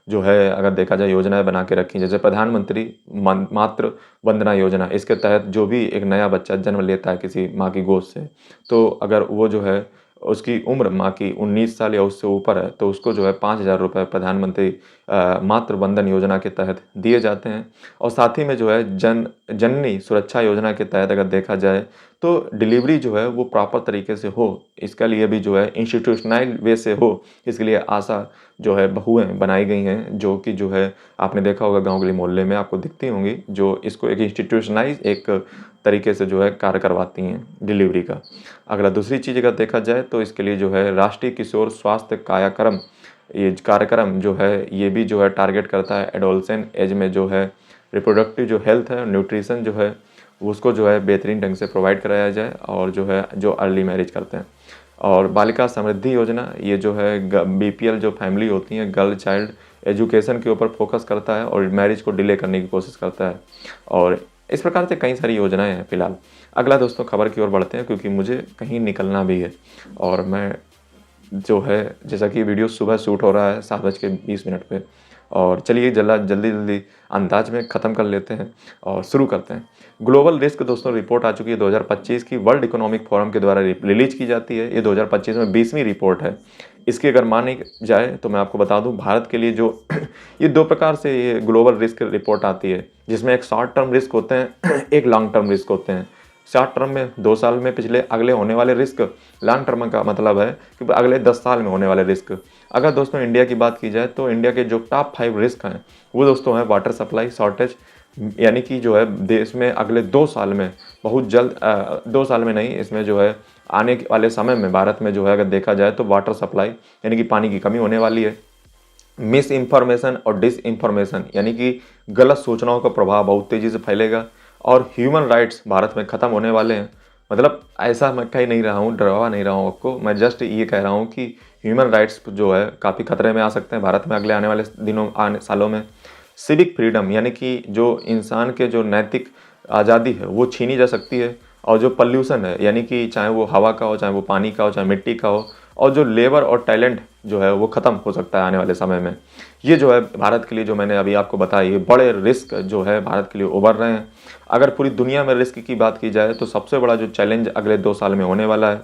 जो है अगर देखा जाए योजनाएं बना के रखी, जैसे प्रधानमंत्री मातृ वंदना योजना। इसके तहत जो भी एक नया बच्चा जन्म लेता है किसी माँ की गोद से, तो अगर वो जो है उसकी उम्र माँ की 19 साल या उससे ऊपर है तो उसको जो है 5,000 रुपये प्रधानमंत्री मातृ वंदन योजना के तहत दिए जाते हैं। और साथ ही में जो है जननी सुरक्षा योजना के तहत अगर देखा जाए तो डिलीवरी जो है वो प्रॉपर तरीके से हो, इसके लिए भी जो है इंस्टीट्यूशनल वे से हो, इसके लिए आशा जो है बहुएं बनाई गई हैं, जो कि जो है आपने देखा होगा गाँव गली मोहल्ले में आपको दिखती होंगी, जो इसको एक इंस्टीट्यूशनलाइज एक तरीके से जो है कार्य करवाती हैं डिलीवरी का। अगला दूसरी चीज़ अगर देखा जाए तो इसके लिए जो है राष्ट्रीय किशोर स्वास्थ्य कायाक्रम, ये कार्यक्रम जो है ये भी जो है टारगेट करता है एडोलसेंट एज में जो है रिप्रोडक्टिव जो हेल्थ है, न्यूट्रिशन जो है उसको जो है बेहतरीन ढंग से प्रोवाइड कराया जाए, और जो है जो अर्ली मैरिज करते हैं। और बालिका समृद्धि योजना, ये जो है बीपीएल जो फैमिली होती हैं, गर्ल चाइल्ड एजुकेशन के ऊपर फोकस करता है और मैरिज को डिले करने की कोशिश करता है। और इस प्रकार से कई सारी योजनाएं हैं फिलहाल। अगला दोस्तों खबर की ओर बढ़ते हैं, क्योंकि मुझे कहीं निकलना भी है। और मैं जो है जैसा कि वीडियो सुबह शूट हो रहा है 7:20 पे, और चलिए जल्दी अंदाज में ख़त्म कर लेते हैं और शुरू करते हैं। ग्लोबल रिस्क दोस्तों रिपोर्ट आ चुकी है 2025 की, वर्ल्ड इकोनॉमिक फोरम के द्वारा रिलीज की जाती है। ये 2025 में 20वीं रिपोर्ट है। इसकी अगर मानी जाए तो मैं आपको बता दूं भारत के लिए जो ये 2 प्रकार से ये ग्लोबल रिस्क रिपोर्ट आती है, जिसमें एक शॉर्ट टर्म रिस्क होते हैं, एक लॉन्ग टर्म रिस्क होते हैं। शॉर्ट टर्म में 2 साल में पिछले अगले होने वाले रिस्क, लॉन्ग टर्म का मतलब है कि अगले 10 साल में होने वाले रिस्क। अगर दोस्तों इंडिया की बात की जाए तो इंडिया के जो टॉप 5 रिस्क हैं वो दोस्तों हैं वाटर सप्लाई शॉर्टेज, यानी कि जो है देश में अगले 2 साल में बहुत जल्द 2 साल में नहीं, इसमें जो है आने वाले समय में भारत में जो है अगर देखा जाए तो वाटर सप्लाई यानी कि पानी की कमी होने वाली है। मिस इन्फॉर्मेशन और डिस इन्फॉर्मेशन, यानी कि गलत सूचनाओं का प्रभाव बहुत तेज़ी से फैलेगा और ह्यूमन राइट्स भारत में ख़त्म होने वाले हैं। मतलब ऐसा मैं कह नहीं रहा हूँ, डरवा नहीं रहा हूँ आपको, मैं जस्ट ये कह रहा हूँ कि ह्यूमन राइट्स जो है काफ़ी खतरे में आ सकते हैं भारत में अगले आने वाले दिनों, आने सालों में। सिविक फ्रीडम यानी कि जो इंसान के जो नैतिक आज़ादी है वो छीनी जा सकती है। और जो पॉल्यूशन है यानी कि चाहे वो हवा का हो, चाहे वो पानी का हो, चाहे मिट्टी का हो, और जो लेबर और टैलेंट जो है वो ख़त्म हो सकता है आने वाले समय में। ये जो है भारत के लिए, जो मैंने अभी आपको बताया, ये बड़े रिस्क जो है भारत के लिए उभर रहे हैं। अगर पूरी दुनिया में रिस्क की बात की जाए तो सबसे बड़ा जो चैलेंज अगले 2 साल में होने वाला है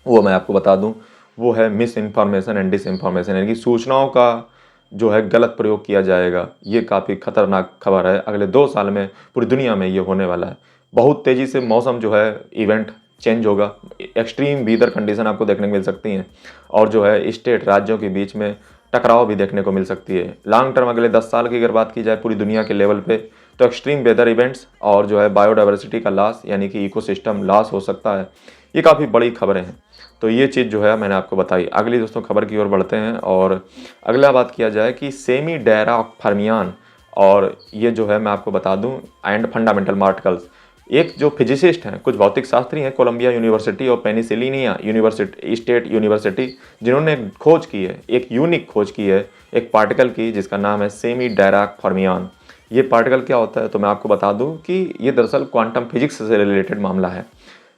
वो मैं आपको बता दूं, वो है misinformation and disinformation, यानी कि सूचनाओं का जो है गलत प्रयोग किया जाएगा। ये काफ़ी खतरनाक खबर है, अगले 2 साल में पूरी दुनिया में ये होने वाला है। बहुत तेज़ी से मौसम जो है इवेंट चेंज होगा, एक्सट्रीम वीदर कंडीशन आपको देखने को मिल सकती हैं, और जो है स्टेट राज्यों के बीच में टकराव भी देखने को मिल सकती है। लॉन्ग टर्म अगले 10 साल की अगर बात की जाए पूरी दुनिया के लेवल पे, तो एक्सट्रीम वेदर इवेंट्स और जो है बायोडाइवर्सिटी का लॉस यानी कि इकोसिस्टम लॉस हो सकता है। ये काफ़ी बड़ी खबरें हैं। तो ये चीज़ जो है मैंने आपको बताई। अगली दोस्तों खबर की ओर बढ़ते हैं और अगला बात किया जाए कि सेमी डायरा फर्मियान, और ये जो है मैं आपको बता दूं एंड फंडामेंटल पार्टिकल्स। एक जो फिजिसिस्ट हैं, कुछ भौतिक शास्त्री हैं कोलंबिया यूनिवर्सिटी और पेनिसिलिनिया यूनिवर्सिटी स्टेट यूनिवर्सिटी, जिन्होंने खोज की है, एक यूनिक खोज की है एक पार्टिकल की जिसका नाम है सेमी डायरा फर्मियान। ये पार्टिकल क्या होता है तो मैं आपको बता दूं कि ये दरअसल क्वांटम फिजिक्स से रिलेटेड मामला है।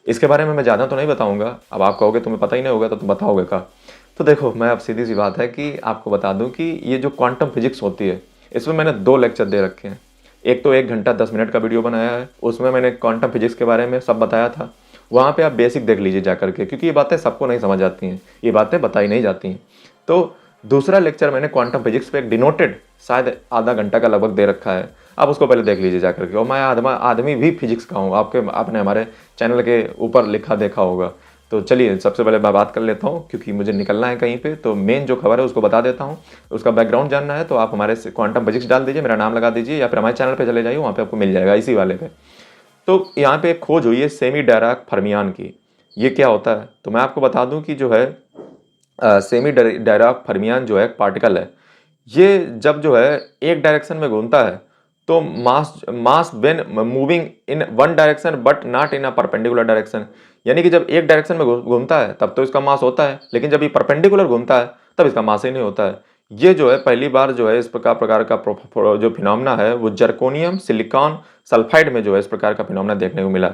इसके बारे में मैं ज़्यादा तो नहीं बताऊंगा, अब आप कहोगे तुम्हें पता ही नहीं होगा तो तुम बताओगे का। तो देखो, मैं अब सीधी सी बात है कि आपको बता दूं कि ये जो क्वांटम फिजिक्स होती है, इसमें मैंने 2 लेक्चर दे रखे हैं। एक तो 1 घंटा 10 मिनट का वीडियो बनाया है, उसमें मैंने क्वांटम फिजिक्स के बारे में सब बताया था। वहाँ पे आप बेसिक देख लीजिए जा करके, क्योंकि ये बातें सबको नहीं समझ आती हैं, ये बातें बताई नहीं जाती हैं। तो दूसरा लेक्चर मैंने क्वांटम फिजिक्स पे एक डिनोटेड शायद आधा घंटा का लगभग दे रखा है, आप उसको पहले देख लीजिए जा करके। और मैं आदमी भी फिजिक्स का हूँ, आपने हमारे चैनल के ऊपर लिखा देखा होगा। तो चलिए सबसे पहले मैं बात कर लेता हूँ, क्योंकि मुझे निकलना है कहीं पे, तो मेन जो खबर है उसको बता देता हूँ। उसका बैकग्राउंड जानना है तो आप हमारे क्वांटम फिजिक्स डाल दीजिए, मेरा नाम लगा दीजिए, या फिर हमारे चैनल पे चले जाइए, वहाँ पे आपको मिल जाएगा इसी वाले पे। तो यहाँ पे एक खोज हुई है सेमी डायराक फर्मियान की। ये क्या होता है तो मैं आपको बता दूं कि जो है सेमी डायराक फर्मियान जो है पार्टिकल है, ये जब जो है एक डायरेक्शन में घूमता है तो mass when moving in one direction but not in a perpendicular direction, यानी कि जब एक डायरेक्शन में घूमता है तब तो इसका मास होता है, लेकिन जब ये परपेंडिकुलर घूमता है तब इसका मास ही नहीं होता है। ये जो है पहली बार जो है इस प्रकार का जो फिनोमेना है वो जर्कोनियम सिलिकॉन सल्फाइड में जो है इस प्रकार का फिनोमेना देखने को मिला।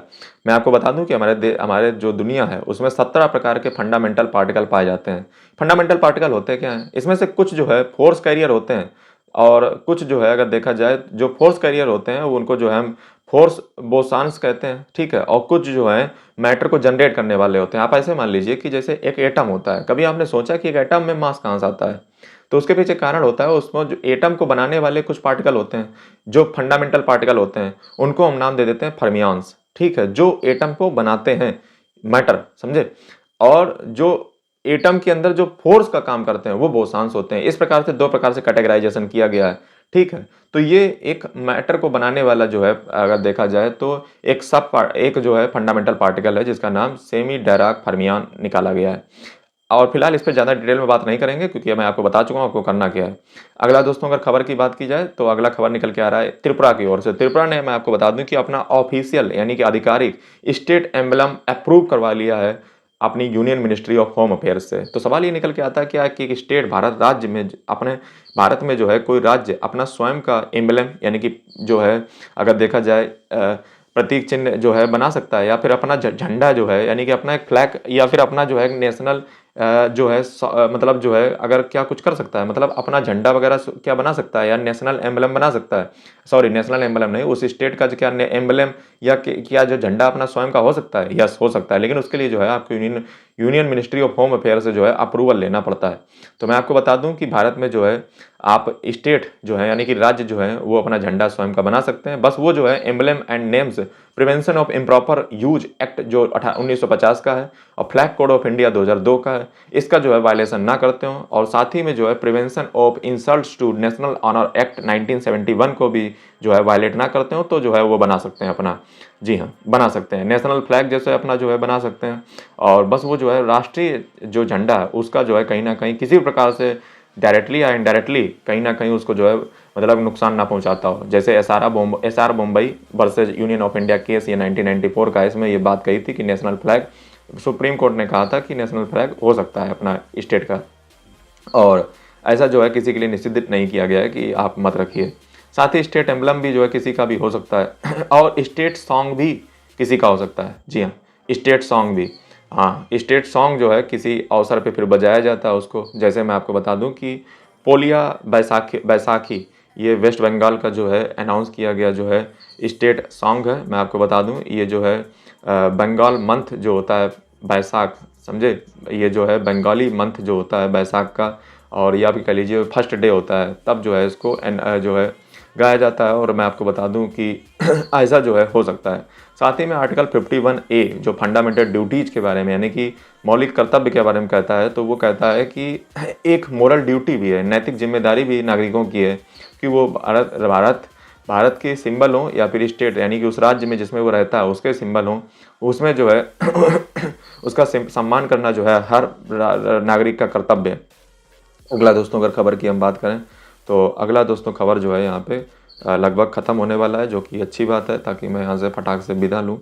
मैं आपको बता दूं कि हमारे जो दुनिया है उसमें 17 प्रकार के फंडामेंटल पार्टिकल पाए जाते हैं। फंडामेंटल पार्टिकल होते क्या हैं, इसमें से कुछ जो है फोर्स कैरियर होते हैं, और कुछ जो है अगर देखा जाए जो फोर्स कैरियर होते हैं वो उनको जो है हम फोर्स बोसान्स कहते हैं, ठीक है। और कुछ जो है मैटर को जनरेट करने वाले होते हैं। आप ऐसे मान लीजिए कि जैसे एक एटम होता है, कभी आपने सोचा कि एक एटम में मास कहाँ से आता है, तो उसके पीछे कारण होता है, उसमें जो एटम को बनाने वाले कुछ पार्टिकल होते हैं जो फंडामेंटल पार्टिकल होते हैं, उनको हम नाम दे देते हैं फर्मियान्स, ठीक है, जो एटम को बनाते हैं, मैटर, समझे। और जो एटम के अंदर जो फोर्स का काम करते हैं वो बोसान्स होते हैं। इस प्रकार से 2 प्रकार से कैटेगराइजेशन किया गया है, ठीक है। तो ये एक मैटर को बनाने वाला जो है अगर देखा जाए तो एक जो है फंडामेंटल पार्टिकल है जिसका नाम सेमी डायराक फर्मियान निकाला गया है। और फिलहाल इस पर ज़्यादा डिटेल में बात नहीं करेंगे, क्योंकि मैं आपको बता चुका हूँ आपको करना क्या है। अगला दोस्तों अगर खबर की बात की जाए तो अगला खबर निकल के आ रहा है त्रिपुरा की ओर से। त्रिपुरा ने, मैं आपको बता दूं कि अपना ऑफिशियल यानी कि आधिकारिक स्टेट एम्बलम अप्रूव करवा लिया है अपनी union ministry of home affairs से। तो सवाल ये निकल के आता है क्या कि एक स्टेट भारत राज्य में अपने भारत में जो है कोई राज्य अपना स्वयं का एम्बलम यानी कि जो है अगर देखा जाए प्रतीक चिन्ह जो है बना सकता है, या फिर अपना झंडा जो है यानी कि अपना एक फ्लैग, या फिर अपना जो है नेशनल जो है मतलब जो है अगर क्या कुछ कर सकता है, मतलब अपना झंडा वगैरह क्या बना सकता है या नेशनल एम्बलम बना सकता है। सॉरी, नेशनल एम्बलम नहीं, उस स्टेट का जो क्या एम्बलम या क्या जो झंडा अपना स्वयं का हो सकता है, यस हो सकता है, लेकिन उसके लिए जो है आपको union ministry of home affair से जो है अप्रूवल लेना पड़ता है। तो मैं आपको बता दूं कि भारत में जो है आप स्टेट जो है यानी कि राज्य जो है वो अपना झंडा स्वयं का बना सकते हैं, बस वो जो है emblem and names prevention of improper use act जो 1950 का है और फ्लैग कोड ऑफ इंडिया 2002 का है, इसका जो है वायलेशन ना करते हो। और साथ ही में जो है prevention of insults to national honour act 1971 को भी जो है वायलेट ना करते हो, तो जो है वो बना सकते हैं अपना, जी हाँ बना सकते हैं, नेशनल फ्लैग जैसे अपना जो है बना सकते हैं। और बस वो जो है राष्ट्रीय जो झंडा है उसका जो है कहीं ना कहीं किसी प्रकार से डायरेक्टली या इनडायरेक्टली कहीं ना कहीं उसको जो है मतलब नुकसान ना पहुंचाता हो। जैसे SR Mumbai versus union of India case ये 1994 का, इसमें ये बात कही थी कि नेशनल फ्लैग, सुप्रीम कोर्ट ने कहा था कि नेशनल फ्लैग हो सकता है अपना स्टेट का, और ऐसा जो है किसी के लिए निषिद्ध नहीं किया गया है कि आप मत रखिए। साथ ही स्टेट एम्बलम भी जो है किसी का भी हो सकता है और स्टेट सॉन्ग भी किसी का हो सकता है। जी हाँ, स्टेट सॉन्ग भी, हाँ स्टेट सॉन्ग जो है किसी अवसर पे फिर बजाया जाता है उसको। जैसे मैं आपको बता दूं कि पोलिया बैसाखी बैसाखी ये वेस्ट बंगाल का जो है अनाउंस किया गया जो है स्टेट सॉन्ग है। मैं आपको बता दूं ये जो है बंगाल मंथ जो होता है बैसाख, समझे, ये जो है बंगाली मंथ जो होता है बैसाख का, और ये आप कह लीजिए फर्स्ट डे होता है, तब जो है इसको जो है गाया जाता है। और मैं आपको बता दूं कि ऐसा जो है हो सकता है। साथ ही में आर्टिकल 51A जो फंडामेंटल ड्यूटीज़ के बारे में, यानी कि मौलिक कर्तव्य के बारे में कहता है, तो वो कहता है कि एक मोरल ड्यूटी भी है, नैतिक जिम्मेदारी भी नागरिकों की है कि वो भारत के सिंबल हों या फिर स्टेट यानी कि उस राज्य में जिसमें वो रहता है उसके सिंबल हों, उसमें जो है उसका सम्मान करना जो है हर नागरिक का कर्तव्य है। अगला दोस्तों अगर खबर की हम बात करें तो अगला दोस्तों खबर जो है यहाँ पे लगभग ख़त्म होने वाला है, जो कि अच्छी बात है, ताकि मैं यहाँ से फटाक से विदा लूँ।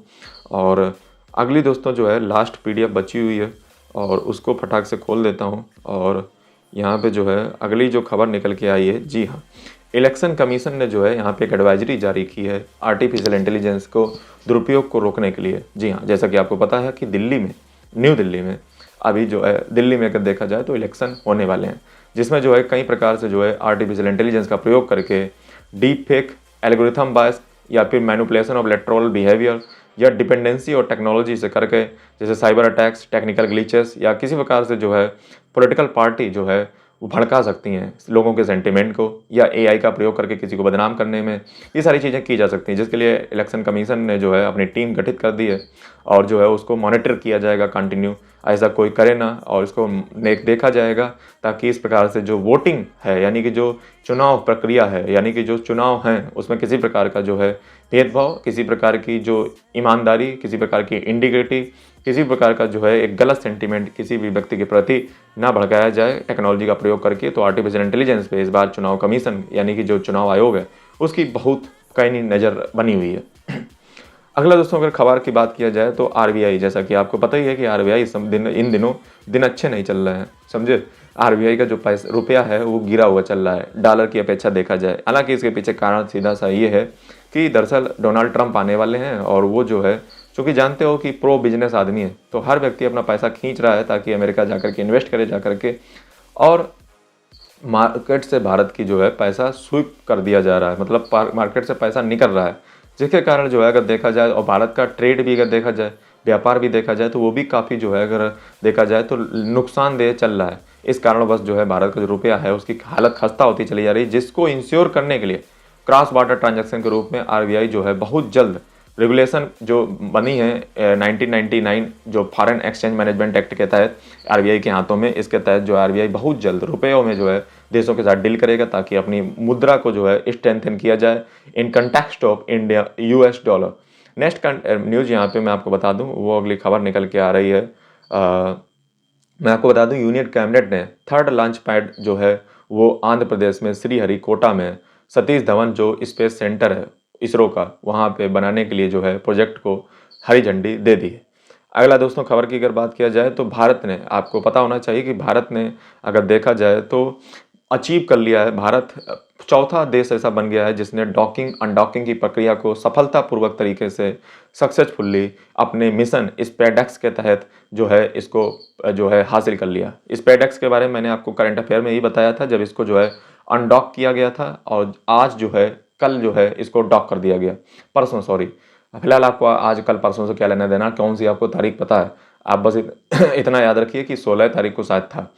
और अगली दोस्तों जो है लास्ट PDF बची हुई है और उसको फटाक से खोल देता हूँ। और यहाँ पे जो है अगली जो खबर निकल के आई है, जी हाँ, इलेक्शन कमीशन ने जो है यहाँ पे एक एडवाइजरी जारी की है आर्टिफिशियल इंटेलिजेंस को दुरुपयोग को रोकने के लिए। जी हाँ, जैसा कि आपको पता है कि दिल्ली में, न्यू दिल्ली में अभी जो है, दिल्ली में अगर देखा जाए तो इलेक्शन होने वाले हैं, जिसमें जो है कई प्रकार से जो है आर्टिफिशियल इंटेलिजेंस का प्रयोग करके डीप फेक, एल्गोरिथम बायस या फिर मैनिपुलेशन ऑफ इलेक्टोरल बिहेवियर या डिपेंडेंसी और टेक्नोलॉजी से करके, जैसे साइबर अटैक्स, टेक्निकल ग्लिचेस या किसी प्रकार से जो है पॉलिटिकल पार्टी जो है वो भड़का सकती हैं लोगों के सेंटिमेंट को, या AI का प्रयोग करके किसी को बदनाम करने में, ये सारी चीज़ें की जा सकती हैं, जिसके लिए इलेक्शन कमीशन ने जो है अपनी टीम गठित कर दी है और जो है उसको मॉनिटर किया जाएगा कंटिन्यू, ऐसा कोई करे ना, और इसको देखा जाएगा ताकि इस प्रकार से जो वोटिंग है यानी कि जो चुनाव प्रक्रिया है, यानी कि जो चुनाव हैं उसमें किसी प्रकार का जो है भेदभाव, किसी प्रकार की जो ईमानदारी, किसी प्रकार की इंटीग्रिटी, किसी प्रकार का जो है एक गलत सेंटीमेंट किसी भी व्यक्ति के प्रति ना भड़काया जाए टेक्नोलॉजी का प्रयोग करके। तो आर्टिफिशियल इंटेलिजेंस पे इस बार चुनाव कमीशन यानी कि जो चुनाव आयोग है उसकी बहुत कहीं नज़र बनी हुई है। अगला दोस्तों अगर खबर की बात किया जाए तो RBI, जैसा कि आपको पता ही है कि RBI इन दिनों दिन अच्छे नहीं चल रहे हैं, समझे। RBI का जो पैसा रुपया है वो गिरा हुआ चल रहा है डॉलर की अपेक्षा देखा जाए। हालांकि इसके पीछे कारण सीधा सा ये है कि दरअसल डोनाल्ड ट्रंप आने वाले हैं और वो जो है, चूँकि जानते हो कि प्रो बिजनेस आदमी है, तो हर व्यक्ति अपना पैसा खींच रहा है ताकि अमेरिका जाकर के इन्वेस्ट करे जा करके, और मार्केट से भारत की जो है पैसा स्वीप कर दिया जा रहा है, मतलब मार्केट से पैसा निकल रहा है, जिसके कारण जो है अगर देखा जाए और भारत का ट्रेड भी अगर देखा जाए, व्यापार भी देखा जाए, तो वो भी काफ़ी जो है अगर देखा जाए तो नुकसानदेह चल रहा है। इस कारणवश जो है भारत का जो रुपया है उसकी हालत खस्ता होती चली जा रही है, जिसको इंश्योर करने के लिए क्रॉस बॉर्डर ट्रांजैक्शन के रूप में RBI जो है बहुत जल्द रेगुलेशन जो बनी है 1999 जो फॉरेन एक्सचेंज मैनेजमेंट एक्ट के तहत RBI के हाथों में, इसके तहत जो RBI बहुत जल्द रुपयों में जो है देशों के साथ डील करेगा ताकि अपनी मुद्रा को जो है स्ट्रेंथन किया जाए in context of India US dollar. Next news यहाँ पे मैं आपको बता दूँ, वो अगली खबर निकल के आ रही है। मैं आपको बता दूँ यूनियन कैबिनेट ने थर्ड लॉन्च पैड जो है वो आंध्र प्रदेश में श्रीहरिकोटा में सतीश धवन जो स्पेस सेंटर है इसरो का, वहाँ पे बनाने के लिए जो है प्रोजेक्ट को हरी झंडी दे दी है। अगला दोस्तों खबर की अगर बात किया जाए तो भारत ने, आपको पता होना चाहिए कि भारत ने अगर देखा जाए तो अचीव कर लिया है, भारत चौथा देश ऐसा बन गया है जिसने डॉकिंग अनडॉकिंग की प्रक्रिया को सफलतापूर्वक तरीके से सक्सेसफुली अपने मिशन स्पेडेक्स के तहत जो है इसको जो है हासिल कर लिया। स्पेडेक्स के बारे में मैंने आपको करंट अफेयर में ही बताया था जब इसको जो है अनडॉक किया गया था, और आज जो है कल जो है इसको डॉक कर दिया गया, परसों सॉरी। फिलहाल आपको आज कल परसों से क्या लेना देना, कौन सी आपको तारीख पता है, आप बस इतना याद रखिए कि 16 तारीख को शायद था।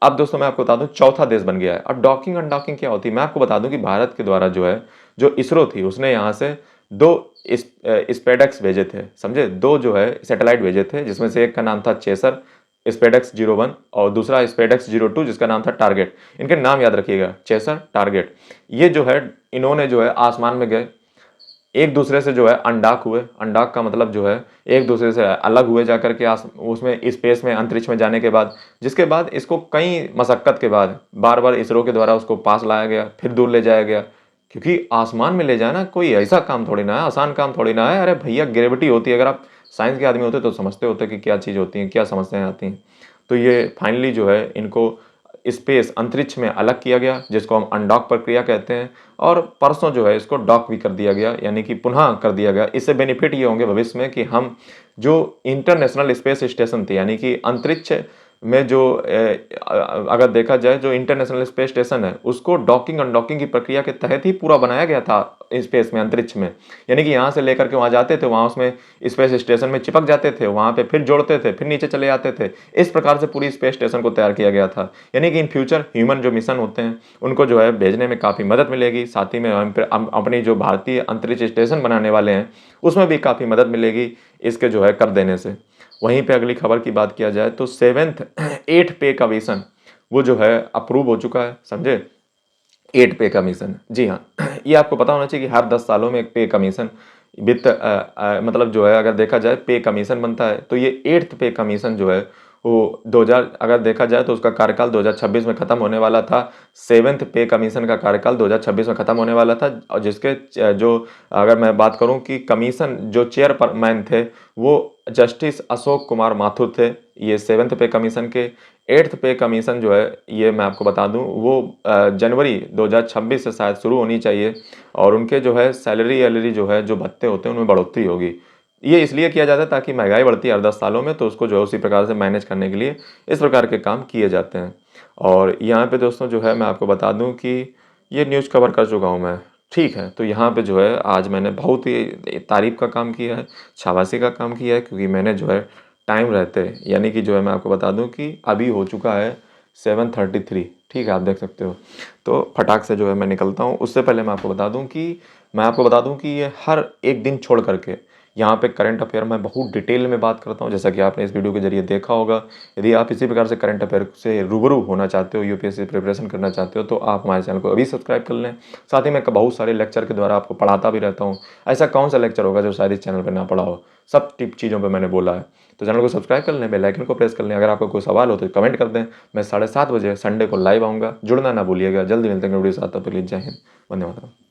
अब दोस्तों मैं आपको बता दूं चौथा देश बन गया है। अब डॉकिंग अनडॉकिंग क्या होती है मैं आपको बता दूं कि भारत के द्वारा जो है जो इसरो थी उसने यहाँ से 2 स्पेडेक्स भेजे थे, समझे, 2 जो है सैटेलाइट भेजे थे, जिसमें से एक का नाम था चेसर स्पेडेक्स 01 और दूसरा स्पेडेक्स 02 जिसका नाम था टारगेट। इनके नाम याद रखिएगा, चेसर, टारगेट। ये जो है इन्होंने जो है आसमान में गए, एक दूसरे से जो है अनडॉक हुए, अनडॉक का मतलब जो है एक दूसरे से अलग हुए जाकर के उसमें स्पेस में अंतरिक्ष में जाने के बाद, जिसके बाद इसको कई मशक्क़त के बाद बार बार इसरो के द्वारा उसको पास लाया गया, फिर दूर ले जाया गया, क्योंकि आसमान में ले जाना कोई ऐसा काम थोड़ी ना है, आसान काम थोड़ी ना है। अरे भैया ग्रेविटी होती है, अगर आप साइंस के आदमी होते तो समझते होते कि क्या चीज़ होती है, क्या समस्याएं आती हैं। तो ये फाइनली जो है इनको स्पेस अंतरिक्ष में अलग किया गया, जिसको हम अनडॉक प्रक्रिया कहते हैं। और परसों जो है इसको डॉक भी कर दिया गया, यानी कि पुनः कर दिया गया। इससे बेनिफिट ये होंगे भविष्य में कि हम जो इंटरनेशनल स्पेस स्टेशन थे, यानी कि अंतरिक्ष में जो अगर देखा जाए जो इंटरनेशनल स्पेस स्टेशन है उसको डॉकिंग अनडॉकिंग की प्रक्रिया के तहत ही पूरा बनाया गया था स्पेस में, अंतरिक्ष में। यानी कि यहाँ से लेकर के वहाँ जाते थे, वहाँ उसमें स्पेस स्टेशन में चिपक जाते थे, वहाँ पे फिर जोड़ते थे, फिर नीचे चले जाते थे। इस प्रकार से पूरी स्पेस स्टेशन को तैयार किया गया था। यानी कि इन फ्यूचर ह्यूमन जो मिशन होते हैं उनको जो है भेजने में काफ़ी मदद मिलेगी। साथ ही में हम अपनी जो भारतीय अंतरिक्ष स्टेशन बनाने वाले हैं उसमें भी काफ़ी मदद मिलेगी इसके जो है कर देने से। वहीं पे अगली खबर की बात किया जाए तो 7th 8 पे कमीशन वो जो है अप्रूव हो चुका है, समझे। 8 पे कमीशन, जी हाँ। ये आपको पता होना चाहिए कि हर 10 सालों में एक पे कमीशन वित्त मतलब जो है अगर देखा जाए पे कमीशन बनता है। तो ये 8th पे कमीशन जो है वो 2000 अगर देखा जाए तो उसका कार्यकाल 2026 में ख़त्म होने वाला था। 7th पे कमीशन का कार्यकाल 2026 में ख़त्म होने वाला था, और जिसके जो अगर मैं बात करूं कि कमीशन जो चेयरमैन थे वो जस्टिस अशोक कुमार माथुर थे, ये 7th पे कमीशन के। 8th पे कमीशन जो है ये मैं आपको बता दूं वो जनवरी 2026 से शायद शुरू होनी चाहिए, और उनके जो है सैलरी वैलरी जो है जो भत्ते होते हैं उनमें बढ़ोतरी होगी। ये इसलिए किया जाता है ताकि महंगाई बढ़ती है हर 10 सालों में, तो उसको जो है उसी प्रकार से मैनेज करने के लिए इस प्रकार के काम किए जाते हैं। और यहाँ पे दोस्तों जो है मैं आपको बता दूं कि ये न्यूज़ कवर कर चुका हूँ मैं, ठीक है। तो यहाँ पे जो है आज मैंने बहुत ही तारीफ़ का काम किया है, शाबाशी का काम किया है, क्योंकि मैंने जो है टाइम रहते, यानी कि जो है मैं आपको बता दूं कि अभी हो चुका है 7:33, ठीक है, आप देख सकते हो। तो फटाक से जो है मैं निकलता हूँ। उससे पहले मैं आपको बता दूं कि ये हर एक दिन छोड़ करके यहाँ पे करंट अफेयर में बहुत डिटेल में बात करता हूँ, जैसा कि आपने इस वीडियो के जरिए देखा होगा। यदि आप इसी प्रकार से करंट अफेयर से रूबरू होना चाहते हो, यूपीएससी प्रिपरेशन करना चाहते हो, तो आप हमारे चैनल को अभी सब्सक्राइब कर लें। साथ ही मैं बहुत सारे लेक्चर के द्वारा आपको पढ़ाता भी रहता हूँ। ऐसा कौन सा लेक्चर होगा जो शायद इस चैनल पर ना पढ़ा हो, सब टिप चीज़ों पर मैंने बोला है। तो चैनल को सब्सक्राइब कर लें, बेल आइकन को प्रेस कर लें। अगर आपको कोई सवाल हो तो कमेंट कर दें। मैं 7:30 बजे संडे को लाइव आऊँगा, जुड़ना ना भूलिएगा। जल्दी मिलते हैं वीडियो के साथ, तब तक के लिए जय हिंद, वंदे मातरम।